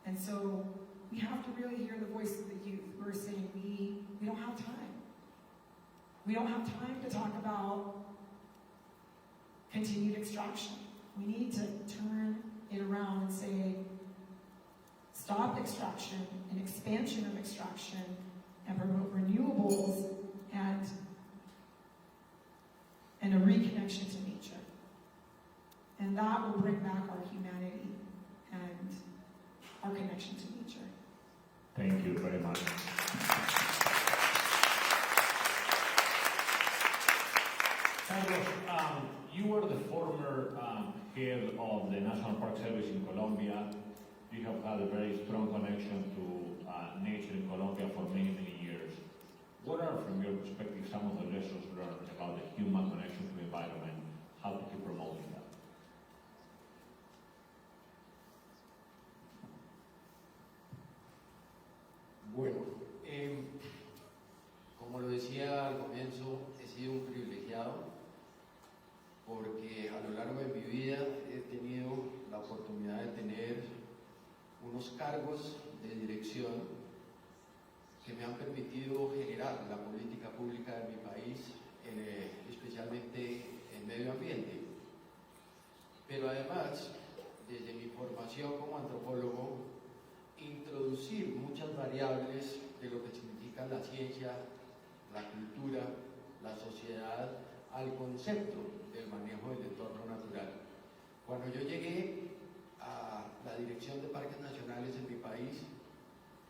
And so we have to really hear the voice of the youth who are saying we don't have time. We don't have time to talk about continued extraction. We need to turn it around and say, stop extraction and expansion of extraction and promote renewables and a reconnection to nature. And that will bring back our humanity and our connection to nature. Thank you very much. Carlos, you were the former head of the National Park Service in Colombia. You have had a very strong connection to nature in Colombia for many, many years. What are, from your perspective, some of the lessons learned about the human connection to the environment? How to keep promoting that? Bueno, como lo decía al comienzo, he sido un privilegiado porque a lo largo de mi vida he tenido la oportunidad de tener unos cargos de dirección que me han permitido generar la política pública de mi país, especialmente en medio ambiente. Pero además, desde mi formación como antropólogo, introducir muchas variables de lo que significa la ciencia, la cultura, la sociedad, al concepto del manejo del entorno natural. Cuando yo llegué a la dirección de parques nacionales en mi país,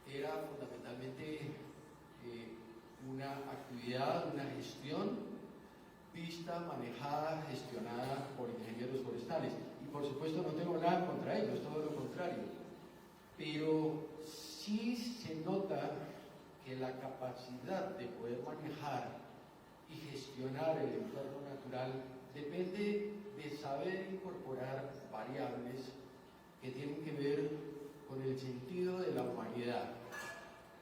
era fundamentalmente una actividad, una gestión vista, manejada, gestionada por ingenieros forestales. Y por supuesto no tengo nada contra ellos, todo lo contrario. Pero sí se nota que la capacidad de poder manejar y gestionar el entorno natural depende de saber incorporar variables que tienen que ver con el sentido de la humanidad.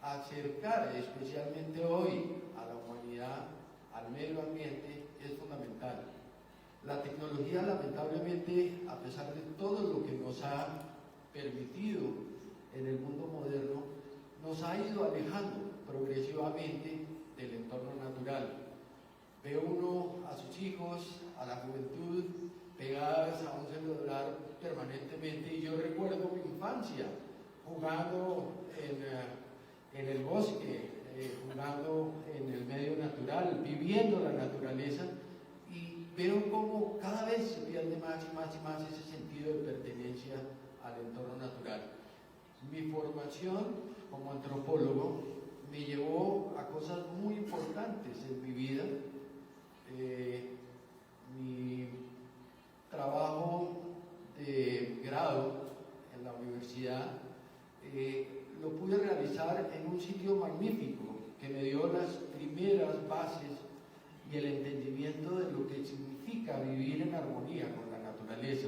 Acercar especialmente hoy a la humanidad al medio ambiente es fundamental. La tecnología, lamentablemente, a pesar de todo lo que nos ha permitido en el mundo moderno, nos ha ido alejando progresivamente del entorno natural. Ve uno a sus hijos, a la juventud, pegadas a un celular permanentemente, y yo recuerdo mi infancia jugando en el bosque, jugando en el medio natural, viviendo la naturaleza, y veo cómo cada vez se pierde más y más y más ese sentido de pertenencia al entorno natural. Mi formación como antropólogo me llevó a cosas muy importantes en mi vida. Mi trabajo de grado en la universidad lo pude realizar en un sitio magnífico que me dio las primeras bases y el entendimiento de lo que significa vivir en armonía con la naturaleza.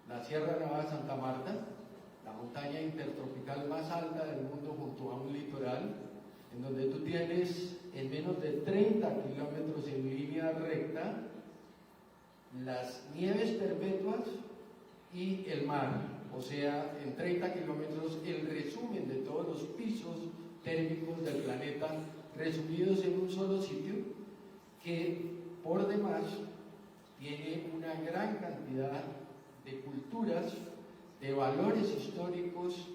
La Sierra Nevada de Santa Marta, la montaña intertropical más alta del mundo junto a un litoral, en donde tú tienes en menos de 30 kilómetros en línea recta las nieves perpetuas y el mar, o sea, en 30 kilómetros el resumen de todos los pisos térmicos del planeta resumidos en un solo sitio, que por demás tiene una gran cantidad de culturas, de valores históricos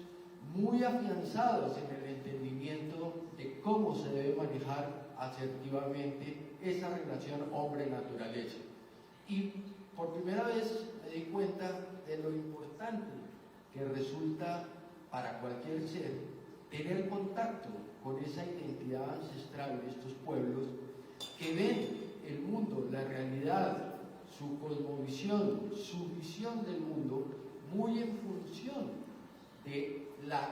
muy afianzados en el entendimiento de cómo se debe manejar asertivamente esa relación hombre-naturaleza. Y por primera vez me di cuenta de lo importante que resulta para cualquier ser tener contacto con esa identidad ancestral de estos pueblos que ven el mundo, la realidad, su cosmovisión, su visión del mundo, muy en función de la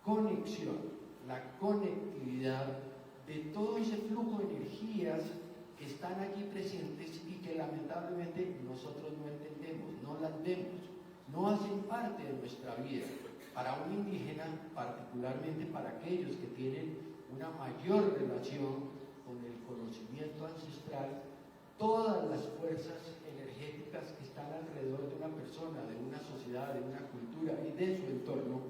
conexión, la conectividad de todo ese flujo de energías que están aquí presentes y que lamentablemente nosotros no entendemos, no las vemos, no hacen parte de nuestra vida. Para un indígena, particularmente para aquellos que tienen una mayor relación con el conocimiento ancestral, todas las fuerzas energéticas que están alrededor de una persona, de una sociedad, de una cultura y de su entorno,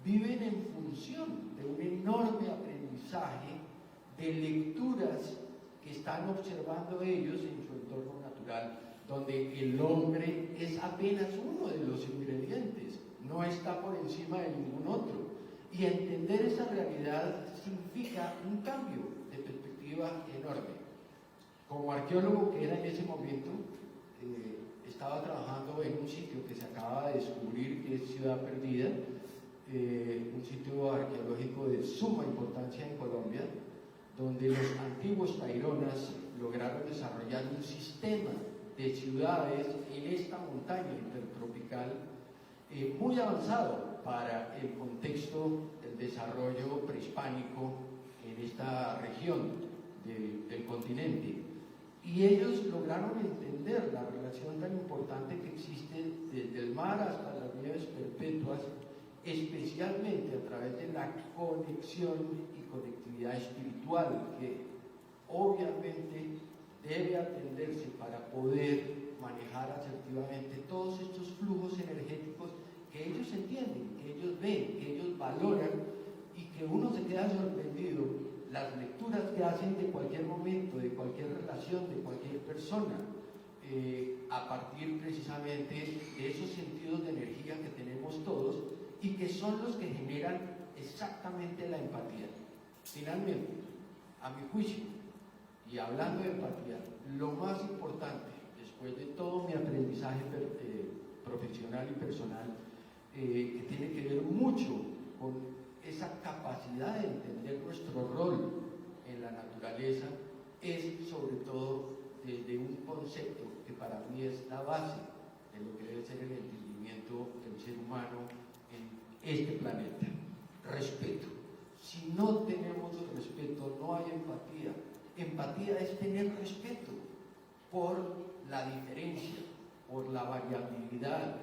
viven en función de un enorme aprendizaje de lecturas que están observando ellos en su entorno natural, donde el hombre es apenas uno de los ingredientes, no está por encima de ningún otro. Y entender esa realidad significa un cambio de perspectiva enorme. Como arqueólogo que era en ese momento, estaba trabajando en un sitio que se acaba de descubrir, que es Ciudad Perdida, un sitio arqueológico de suma importancia en Colombia, donde los antiguos taironas lograron desarrollar un sistema de ciudades en esta montaña intertropical muy avanzado para el contexto del desarrollo prehispánico en esta región del continente. Y ellos lograron entender la relación tan importante que existe desde el mar hasta las nieves perpetuas, especialmente a través de la conexión y conectividad espiritual, que obviamente debe atenderse para poder manejar asertivamente todos estos flujos energéticos que ellos entienden, que ellos ven, que ellos valoran, y que uno se queda sorprendido las lecturas que hacen de cualquier momento, de cualquier relación, de cualquier persona, a partir precisamente de esos sentidos de energía que tenemos todos y que son los que generan exactamente la empatía. Finalmente, a mi juicio, y hablando de empatía, lo más importante, después de todo mi aprendizaje profesional y personal, que tiene que ver mucho con esa capacidad de entender nuestro rol en la naturaleza es sobre todo desde un concepto que para mí es la base de lo que debe ser el entendimiento del ser humano en este planeta: respeto. Si no tenemos respeto, no hay empatía. Empatía es tener respeto por la diferencia, por la variabilidad,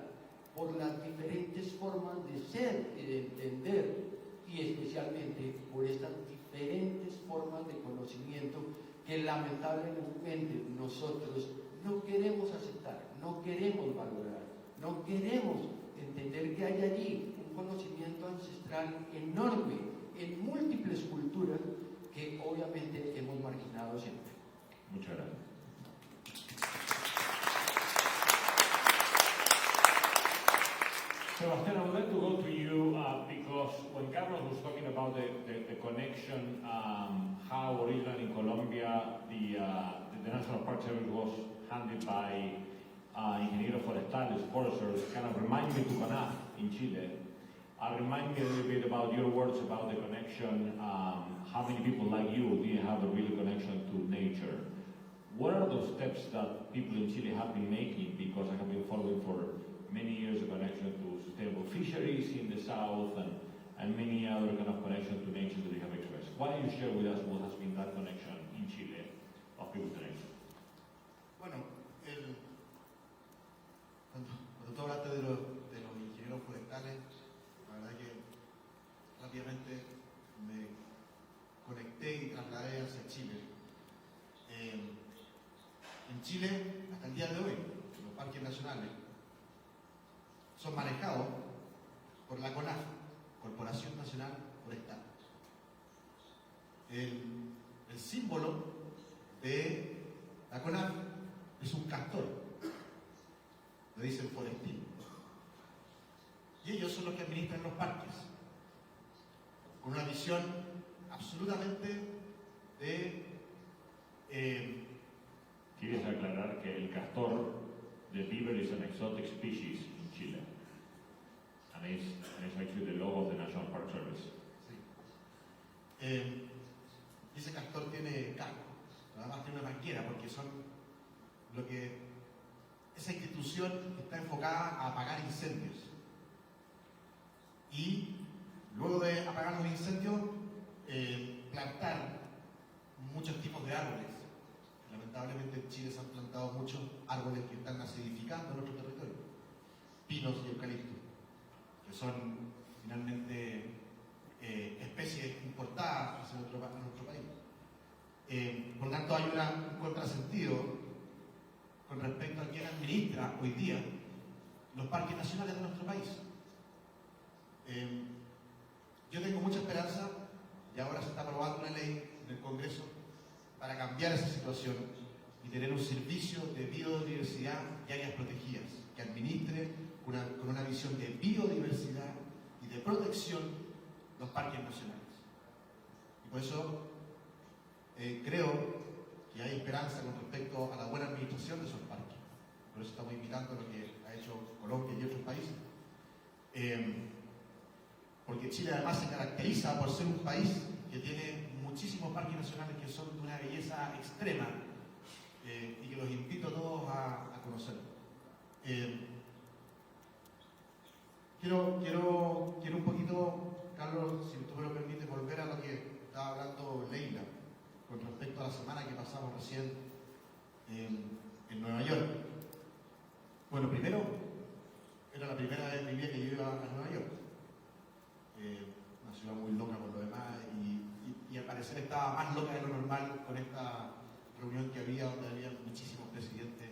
por las diferentes formas de ser y de entender, y especialmente por estas diferentes formas de conocimiento que lamentablemente nosotros no queremos aceptar, no queremos valorar, no queremos entender que hay allí un conocimiento ancestral enorme en múltiples culturas que obviamente hemos marginado siempre. Muchas gracias. Sebastián, I would like to go to you because when Carlos was talking about the connection, how originally in Colombia the National Park Service was handled by ingenieros forestales, foresters, kind of remind me to CONAF in Chile. Remind me a little bit about your words about the connection, how many people like you didn't have a real connection to nature. What are those steps that people in Chile have been making? Because I have been following for many years a connection to sustainable fisheries in the south and many other kind of connections to nature that you have expressed. Why don't you share with us what has been that connection in Chile of people to nature? Bueno, cuando tú hablaste de los ingenieros forestales, la verdad que rápidamente me conecté y trasladé hacia Chile. En Chile, hasta el día de hoy, los parques nacionales son manejados por la CONAF, Corporación Nacional Forestal. El símbolo de la CONAF es un castor, lo dicen forestino. Y ellos son los que administran los parques, con una visión absolutamente de... ¿Quieres aclarar que el castor de beaver is an exotic species in Chile? And it's actually the logo of the National Park Service. Sí. Ese castor tiene casco, además tiene una manguera, porque son lo que... Esa institución está enfocada a apagar incendios. Y luego de apagar los incendios, plantar muchos tipos de árboles. Lamentablemente en Chile se han plantado muchos árboles que están acidificando nuestro territorio. Pinos y eucaliptos, que son finalmente especies importadas hacia nuestro país. Por tanto, hay un contrasentido con respecto a quién administra hoy día los parques nacionales de nuestro país. Yo tengo mucha esperanza, y ahora se está aprobando una ley en el Congreso para cambiar esa situación y tener un servicio de biodiversidad y áreas protegidas que administre con una visión de biodiversidad y de protección los parques nacionales. Y por eso creo que hay esperanza con respecto a la buena administración de esos parques. Por eso estamos imitando lo que ha hecho Colombia y otros países. Porque Chile además se caracteriza por ser un país que tiene muchísimos parques nacionales que son de una belleza extrema y que los invito a todos a conocer. Quiero un poquito, Carlos, si tú me lo permites, volver a lo que estaba hablando Leila con respecto a la semana que pasamos recién en Nueva York. Bueno, primero, era la primera vez en mi vida que yo iba a Nueva York. Una ciudad muy loca por lo demás y al parecer estaba más loca de lo normal con esta reunión que había, donde había muchísimos presidentes.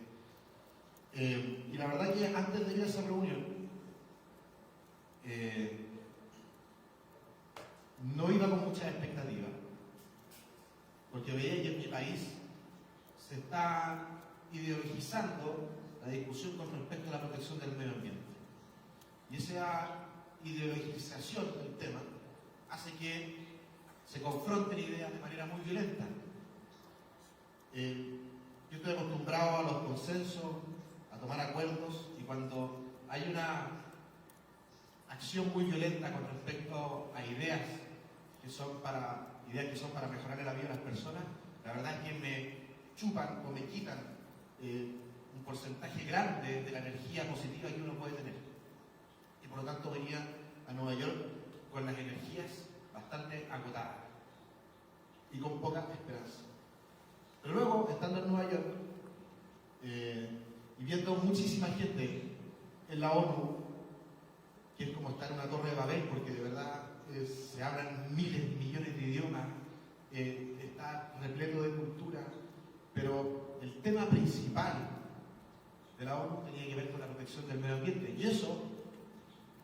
Y la verdad que antes de ir a esa reunión no iba con muchas expectativas, porque veía que en mi país se está ideologizando la discusión con respecto a la protección del medio ambiente. Y esa ideologización del tema hace que se confronten ideas de manera muy violenta. Yo estoy acostumbrado a los consensos, a tomar acuerdos, y cuando hay una acción muy violenta con respecto a ideas que son para ideas que son para mejorar la vida de las personas, la verdad es que me chupan o me quitan un porcentaje grande de la energía positiva que uno puede tener. Y por lo tanto venía a Nueva York con las energías bastante agotadas y con poca esperanza. Pero luego, estando en Nueva York y viendo muchísima gente en la ONU, que es como estar en una torre de Babel, porque de verdad se hablan miles y millones de idiomas, está repleto de cultura, pero el tema principal de la ONU tenía que ver con la protección del medio ambiente. Y eso,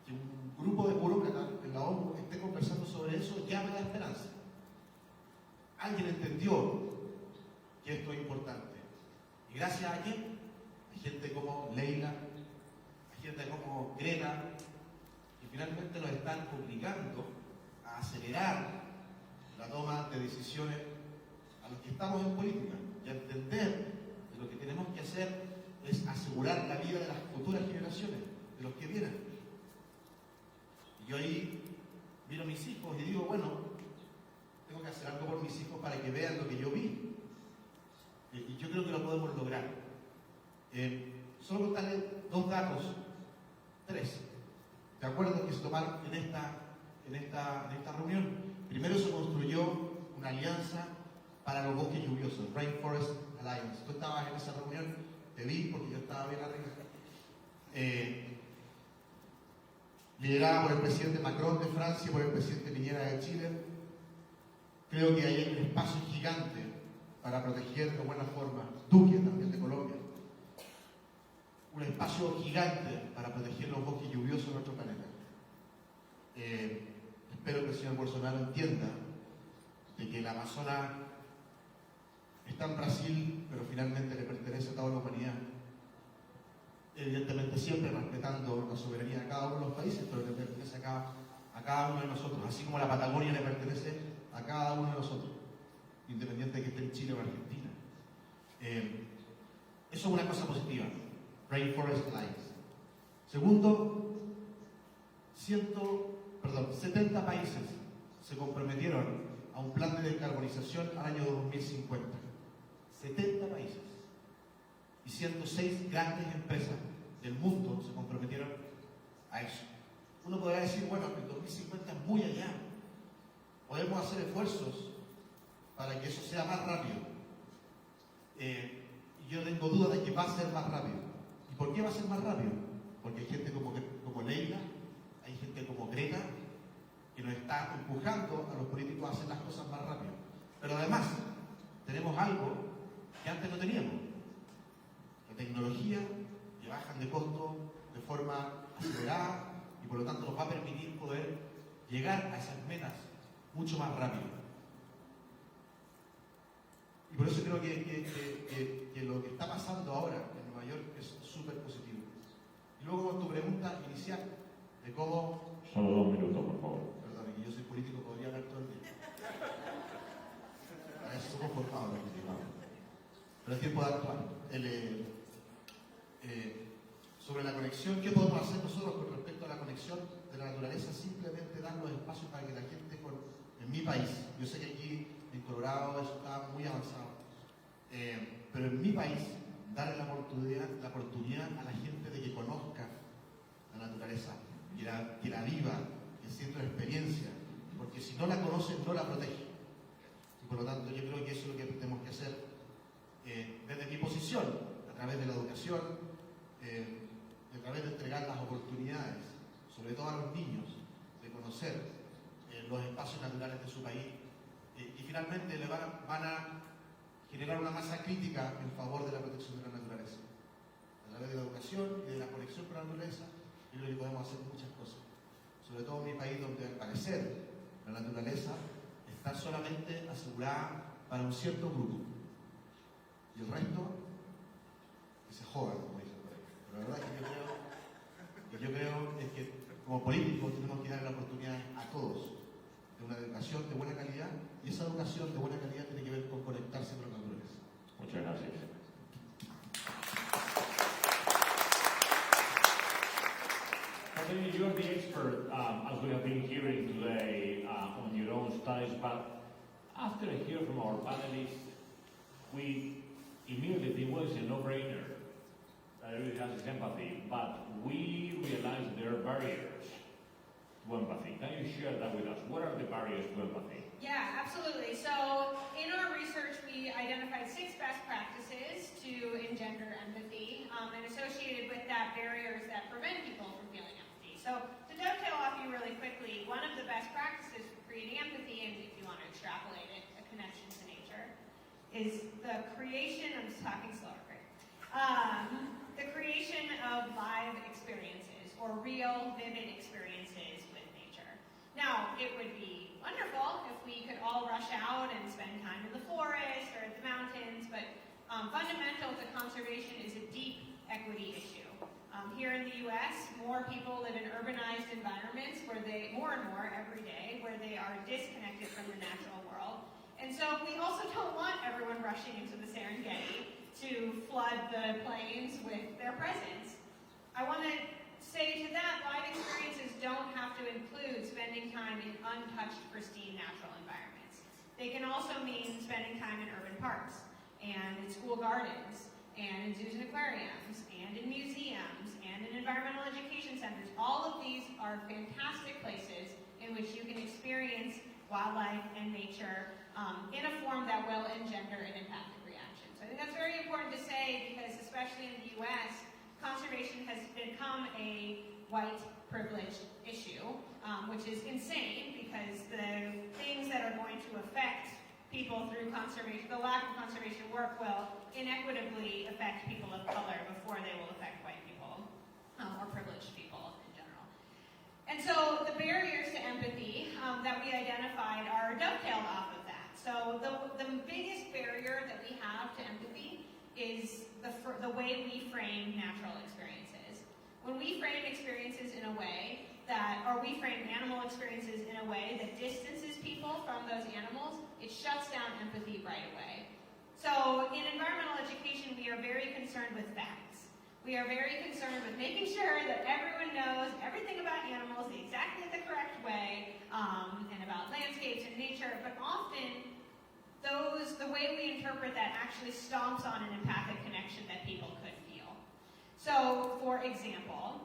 que un grupo de burócratas en la ONU esté conversando sobre eso, ya me da esperanza. Alguien entendió que esto es importante. ¿Y gracias a quién? A gente como Leila, a gente como Greta, que finalmente nos están obligando a acelerar la toma de decisiones a los que estamos en política y a entender que lo que tenemos que hacer es asegurar la vida de las futuras generaciones, de los que vienen. Y yo ahí miro a mis hijos y digo, bueno, tengo que hacer algo por mis hijos para que vean lo que yo vi. Y yo creo que lo podemos lograr. Solo contarles 2 datos, 3, de acuerdo que se tomaron en esta reunión. Primero se construyó una alianza para los bosques lluviosos, Rainforest Alliance. Tú estabas en esa reunión, te vi porque yo estaba bien arriba. Liderada por el presidente Macron de Francia y por el presidente Piñera de Chile. Creo que hay un espacio gigante para proteger de buena forma, Duque también de Colombia, un espacio gigante para proteger los bosques lluviosos de nuestro planeta. Espero que el señor Bolsonaro entienda de que el Amazonas está en Brasil, pero finalmente le pertenece a toda la humanidad. Evidentemente siempre respetando la soberanía de cada uno de los países, pero le pertenece a cada uno de nosotros, así como la Patagonia le pertenece a cada uno de nosotros, independiente de que esté en Chile o Argentina. Eso es una cosa positiva, Rainforest Alliance. Segundo, 70 países se comprometieron a un plan de descarbonización al año 2050. 70 países. Y 106 grandes empresas del mundo se comprometieron a eso. Uno podría decir, bueno, el 2050 es muy allá. Podemos hacer esfuerzos para que eso sea más rápido. Y yo tengo dudas de que va a ser más rápido. ¿Y por qué va a ser más rápido? Porque hay gente como Leila, hay gente como Greta, que nos está empujando a los políticos a hacer las cosas más rápido. Pero además, tenemos algo que antes no teníamos. La tecnología que bajan de costo de forma acelerada y por lo tanto nos va a permitir poder llegar a esas metas mucho más rápido. Y por eso creo que lo que está pasando ahora en Nueva York es súper positivo. Y luego con tu pregunta inicial de cómo... Solo 2 minutos, por favor. Perdón, que yo soy político, podría hablar todo el día. Para eso somos formados. Pero es tiempo de actuar. Sobre la conexión, ¿qué podemos hacer nosotros con respecto a la conexión de la naturaleza? Simplemente dar los espacios para que la gente, en mi país, yo sé que aquí en Colorado eso está muy avanzado, pero en mi país, darle la oportunidad a la gente de que conozca la naturaleza, que la viva, que sienta la experiencia, porque si no la conoce, no la protege. Y por lo tanto, yo creo que eso es lo que tenemos que hacer desde mi posición, a través de la educación, a través de entregar las oportunidades, sobre todo a los niños, de conocer los espacios naturales de su país, y finalmente le van a generar una masa crítica en favor de la protección de la naturaleza. A través de la educación y de la conexión con la naturaleza, yo creo que podemos hacer muchas cosas. Sobre todo en mi país, donde al parecer la naturaleza está solamente asegurada para un cierto grupo. Y el resto, que se jodan, como dicen por ahí. Pero la verdad es que yo creo es que como políticos tenemos que dar la oportunidad a todos de una educación de buena calidad, y esa educación de buena calidad tiene que ver con conectarse con la naturaleza. Muchas gracias. You're the expert, as we have been hearing today, on your own studies, but After I hear from our panelists, we immediately think, well, it's a no-brainer. Everybody has this empathy, but we realize there are barriers to empathy. Can you share that with us? What are the barriers to empathy? Yeah, absolutely. So in our research, we identified 6 best practices to engender empathy, and associated with that barriers that prevent people from feeling empathy. So to dovetail off you really quickly, one of the best practices for creating empathy, and if you want to extrapolate it, a connection to nature, is the creation, I'm just talking slower, great. The creation of live experiences, or real, vivid experiences with nature. Now, it would be wonderful if we could all rush out and spend time in the forest or at the mountains, but fundamental to conservation is a deep equity issue. Here in the U.S., more people live in urbanized environments where more and more every day, where they are disconnected from the natural world. And so we also don't want everyone rushing into the Serengeti to flood the plains with their presence. I want to say to that, live experiences don't have to include spending time in untouched, pristine natural environments. They can also mean spending time in urban parks, and in school gardens, and in zoos and aquariums, and in museums, and in environmental education centers. All of these are fantastic places in which you can experience wildlife and nature in a form that will engender an empathic reaction. So I think that's very important to say, because especially in the U.S., conservation has become a white privilege issue, which is insane, because the things that are going to affect people through conservation, the lack of conservation work, will inequitably affect people of color before they will affect white people, or privileged people in general. And so the barriers to empathy that we identified are dovetailed off of that. So the biggest barrier that we have to empathy is the way we frame natural experiences. When we frame experiences in a way that, or we frame animal experiences in a way that distances people from those animals, it shuts down empathy right away. So in environmental education, we are very concerned with facts. We are very concerned with making sure that everyone knows everything about animals exactly the correct way, and about landscapes and nature, but often the way we interpret that actually stomps on an empathic connection that people could feel. So, for example,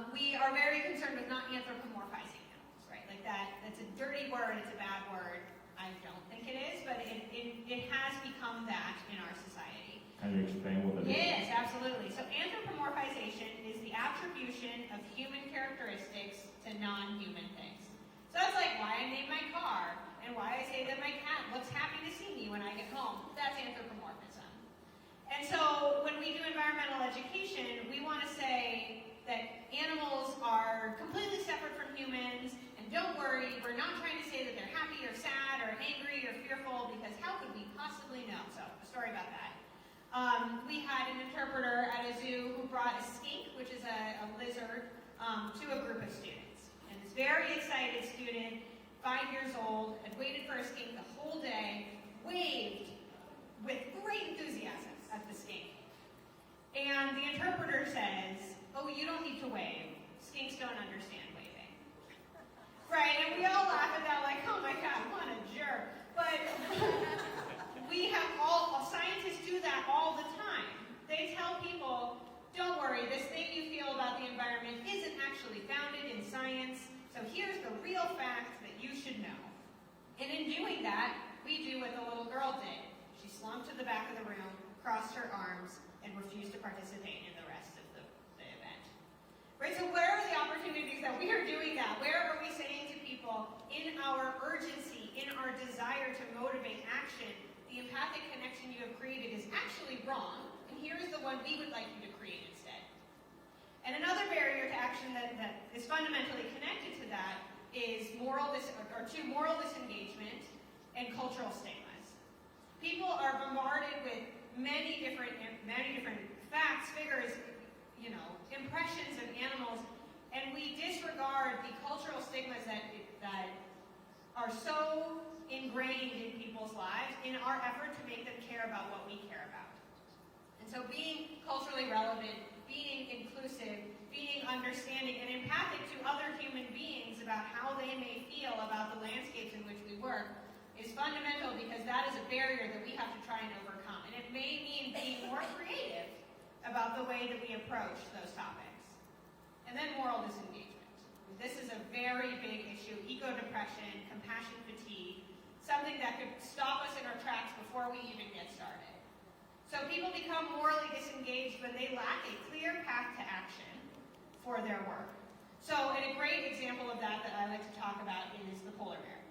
we are very concerned with not anthropomorphizing animals, right? Like that's a dirty word, it's a bad word. I don't think it is, but it has become that in our society. Can you explain what that is? Yes, absolutely. So anthropomorphization is the attribution of human characteristics to non-human things. So that's like why I name my car, and why I say that my cat looks happy to see me when I get home. That's anthropomorphism. And so when we do environmental education, we want to say that animals are completely separate from humans, and don't worry, we're not trying to say that they're happy or sad or angry or fearful, because how could we possibly know? So, a story about that. We had an interpreter at a zoo who brought a skink, which is a lizard, to a group of students. And this very excited student, 5 years old, had waited for a skink the whole day, waved with great enthusiasm at the skink. And the interpreter says, "Oh, you don't need to wave. Skinks don't understand waving." Right, and we all laugh at that like, oh my God, what a jerk. But we have scientists do that all the time. They tell people, don't worry, this thing you feel about the environment isn't actually founded in science, so here's the real fact that you should know. And in doing that, we do what the little girl did. She slumped to the back of the room, crossed her arms, and refused to participate in the rest of the event. Right, so where are the opportunities that we are doing that? Where are we saying to people, in our urgency, in our desire to motivate action, the empathic connection you have created is actually wrong, and here is the one we would like you to create instead. And another barrier to action that is fundamentally connected to that is moral disengagement and cultural stigmas. People are bombarded with many different facts, figures, impressions of animals, and we disregard the cultural stigmas that are so ingrained in people's lives in our effort to make them care about what we care about. And so being culturally relevant, being inclusive, being understanding and empathic to other human beings about how they may feel about the landscapes in which we work is fundamental because that is a barrier that we have to try and overcome. And it may mean being more creative about the way that we approach those topics. And then moral disengagement. This is a very big issue, eco-depression, compassion fatigue, something that could stop us in our tracks before we even get started. So people become morally disengaged when they lack a clear path to action for their work. So, and a great example of that I like to talk about is the polar bear.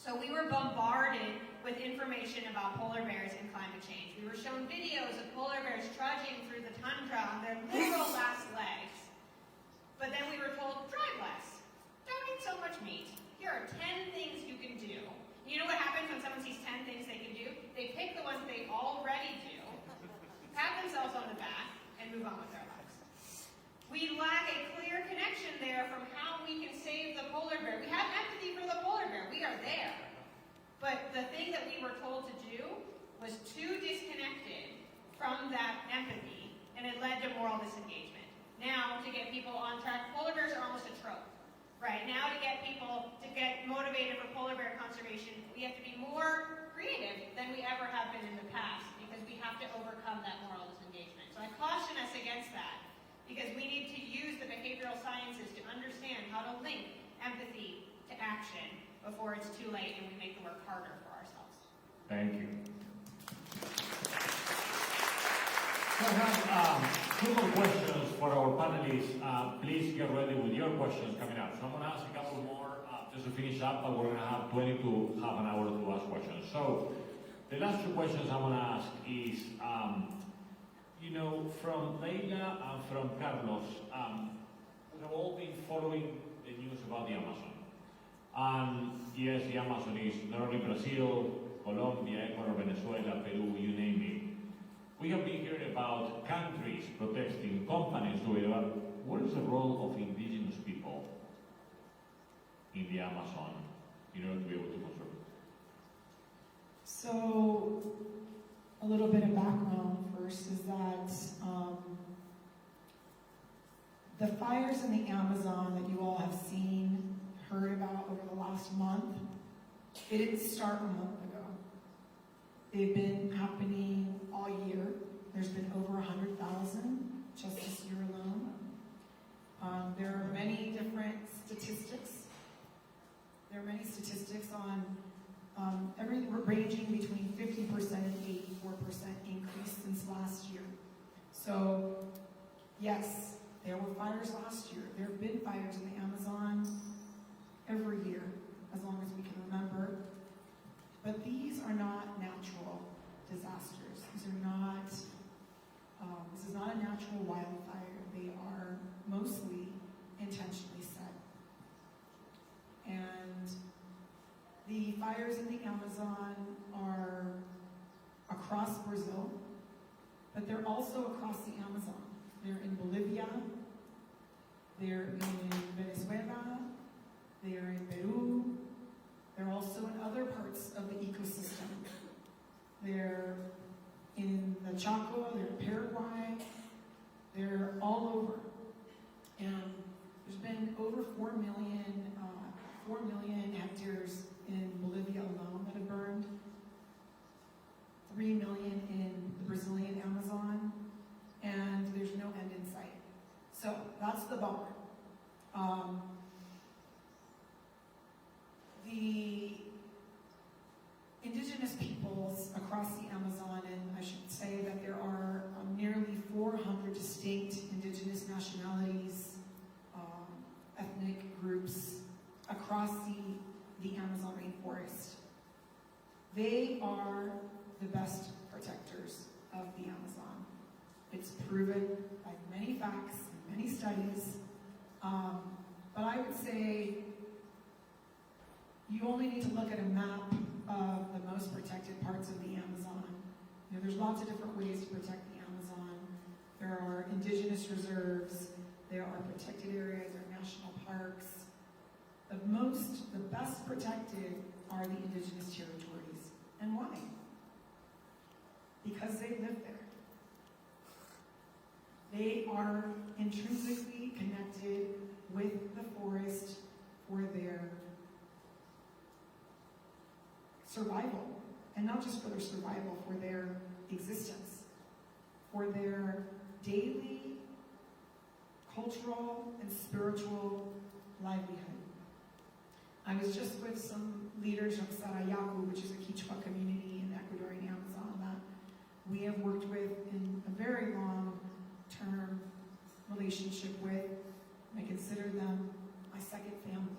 So we were bombarded with information about polar bears and climate change. We were shown videos of polar bears trudging through the tundra on their literal last legs. But then we were told, drive less. Don't eat so much meat. Here are 10 things you can do. You know what happens when someone sees 10 things they can do? They pick the ones they already do, pat themselves on the back, and move on with their lives. We lack a clear connection there from how we can save the polar bear. We have empathy for the polar bear. We are there. But the thing that we were told to do was too disconnected from that empathy, and it led to moral disengagement. Now, to get people on track, polar bears are almost a trope. Right? Now, to get people to get motivated for polar bear conservation, we have to be more creative than we ever have been in the past because we have to overcome that moral disengagement. So I caution us against that because we need to use the behavioral sciences to understand how to link empathy to action before it's too late and we make the work harder for ourselves. Thank you. So I have two more questions for our panelists. Please get ready with your questions coming up. So I'm going to ask a couple more just to finish up, but we're going to have 20 to half an hour to ask questions. So the last two questions I want to ask is, from Leila and from Carlos, we have all been following the news about the Amazon. And yes, the Amazon is not only Brazil, Colombia, Ecuador, Venezuela, Peru, you name it. We have been hearing about countries protesting, companies doing it, but what is the role of indigenous people in the Amazon in order to be able to conserve it? So, a little bit of background first is that the fires in the Amazon that you all have seen, heard about over the last month, it didn't start a month ago. They've been happening all year. There's been over 100,000 just this year alone. There are many different statistics. There are many statistics on ranging between 50% and 84% increase since last year. So, yes, there were fires last year. There have been fires in the Amazon every year, as long as we can remember. But these are not natural disasters. These are not, this is not a natural wildfire. They are mostly intentionally set. And the fires in the Amazon are across Brazil, but they're also across the Amazon. They're in Bolivia, they're in Venezuela, they're in Peru, they're also in other parts of the ecosystem. They're in the Chaco, they're in Paraguay, they're all over. And there's been over 4 million hectares in Bolivia alone that have burned, 3 million in the Brazilian Amazon, and there's no end in sight. So that's the bummer. The indigenous peoples across the Amazon, and I should say that there are nearly 400 distinct indigenous nationalities, ethnic groups across the Amazon rainforest. They are the best protectors of the Amazon. It's proven by many facts, many studies, but I would say you only need to look at a map of the most protected parts of the Amazon. There's lots of different ways to protect the Amazon. There are indigenous reserves, there are protected areas, there are national parks. The best protected are the indigenous territories. And why? Because they live there. They are intrinsically connected with the forest for their survival. And not just for their survival, for their existence, for their daily cultural and spiritual livelihood. I was just with some leaders of Sarayaku, which is a Quechua community in the Ecuadorian Amazon that we have worked with in a very long-term relationship with. I consider them my second family.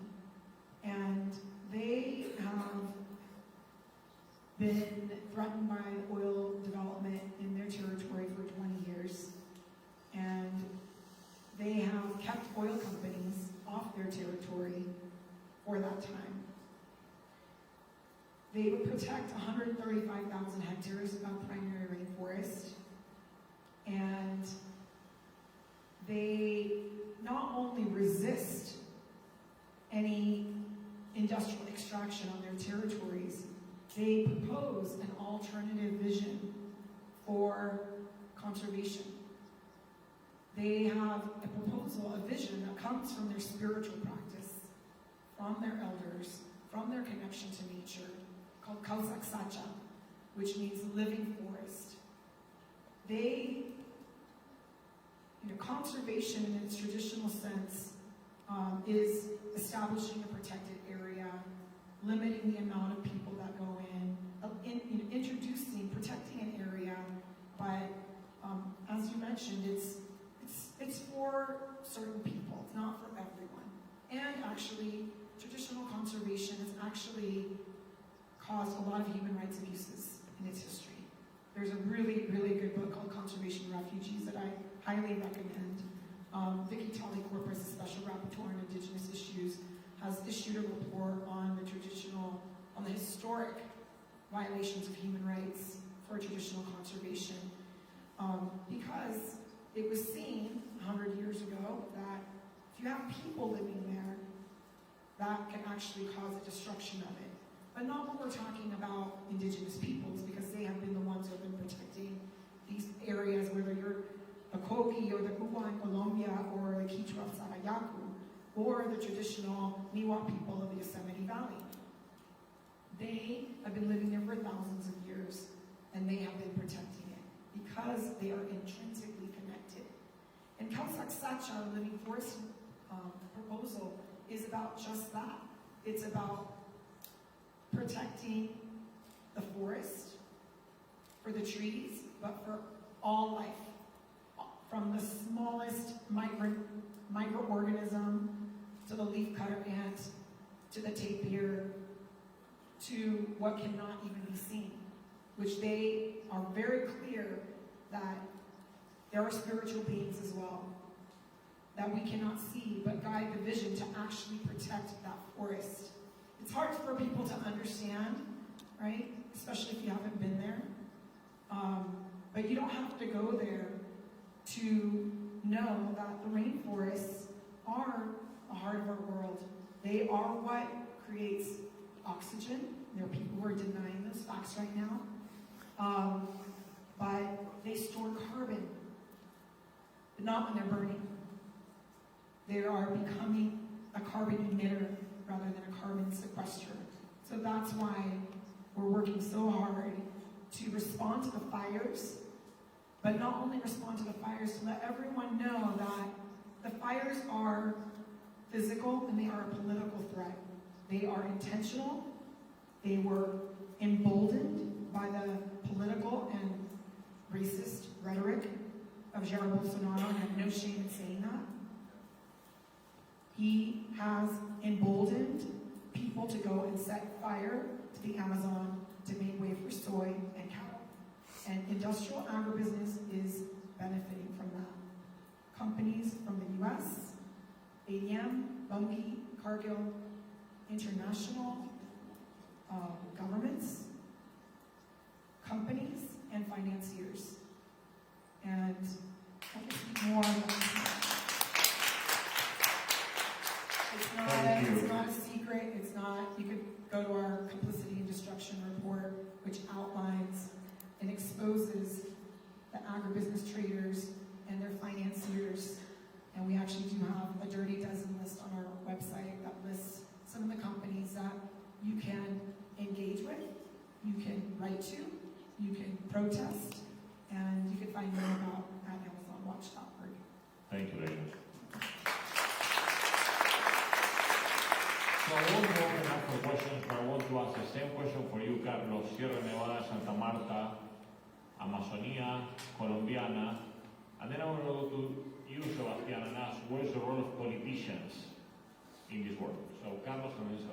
And they have been threatened by oil development in their territory for 20 years. And they have kept oil companies off their territory for that time. They would protect 135,000 hectares of primary rainforest. And they not only resist any industrial extraction on their territories, they propose an alternative vision for conservation. They have a proposal, a vision that comes from their spiritual practice, from their elders, from their connection to nature, called Kausaksacha, which means living forest. They, conservation in its traditional sense is establishing a protected area, limiting the amount of people that go in, introducing, protecting an area, but as you mentioned, it's for certain people, it's not for everyone. And actually, traditional conservation has actually caused a lot of human rights abuses in its history. There's a really, really good book called Conservation Refugees that I highly recommend. Vicky Talley-Corpus, a special rapporteur on Indigenous issues, has issued a report on the historic violations of human rights for traditional conservation, because it was seen 100 years ago that if you have people living there, that can actually cause a destruction of it. But not when we're talking about indigenous peoples, because they have been the ones who have been protecting these areas, whether you're the Kogi or the Uwa in Colombia or the Quechua of Sarayaku, or the traditional Miwok people of the Yosemite Valley. They have been living there for thousands of years, and they have been protecting it because they are intrinsically connected. And Kausaksacha, Living Forest proposal, is about just that. It's about protecting the forest for the trees, but for all life, from the smallest microorganism to the leafcutter ant, to the tapir, to what cannot even be seen, which they are very clear that there are spiritual beings as well that we cannot see, but guide the vision to actually protect that forest. It's hard for people to understand, right? Especially if you haven't been there. But you don't have to go there to know that the rainforests are the heart of our world. They are what creates oxygen. There are people who are denying those facts right now. But they store carbon, but not when they're burning. They are becoming a carbon emitter rather than a carbon sequester. So that's why we're working so hard to respond to the fires, but not only respond to the fires, to let everyone know that the fires are physical and they are a political threat. They are intentional. They were emboldened by the political and racist rhetoric of Jair Bolsonaro, and I have no shame in saying that. He has emboldened people to go and set fire to the Amazon to make way for soy and cattle. And industrial agribusiness is benefiting from that. Companies from the US, ADM, Bunge, Cargill, international governments, companies, and financiers. And I can speak more on that. It's not a secret. It's not, you could go to our complicity and destruction report, which outlines and exposes the agribusiness traders and their financiers. And we actually do have a dirty dozen list on our website that lists some of the companies that you can engage with protest, and you can find more about at amazonwatch.org. Thank you very much. So I want to open up for questions, but I want to ask the same question for you, Carlos. Sierra Nevada, Santa Marta, Amazonia, Colombiana, and then I want to go to you, Sebastián, and ask, what is the role of politicians in this work? So, Carlos, and then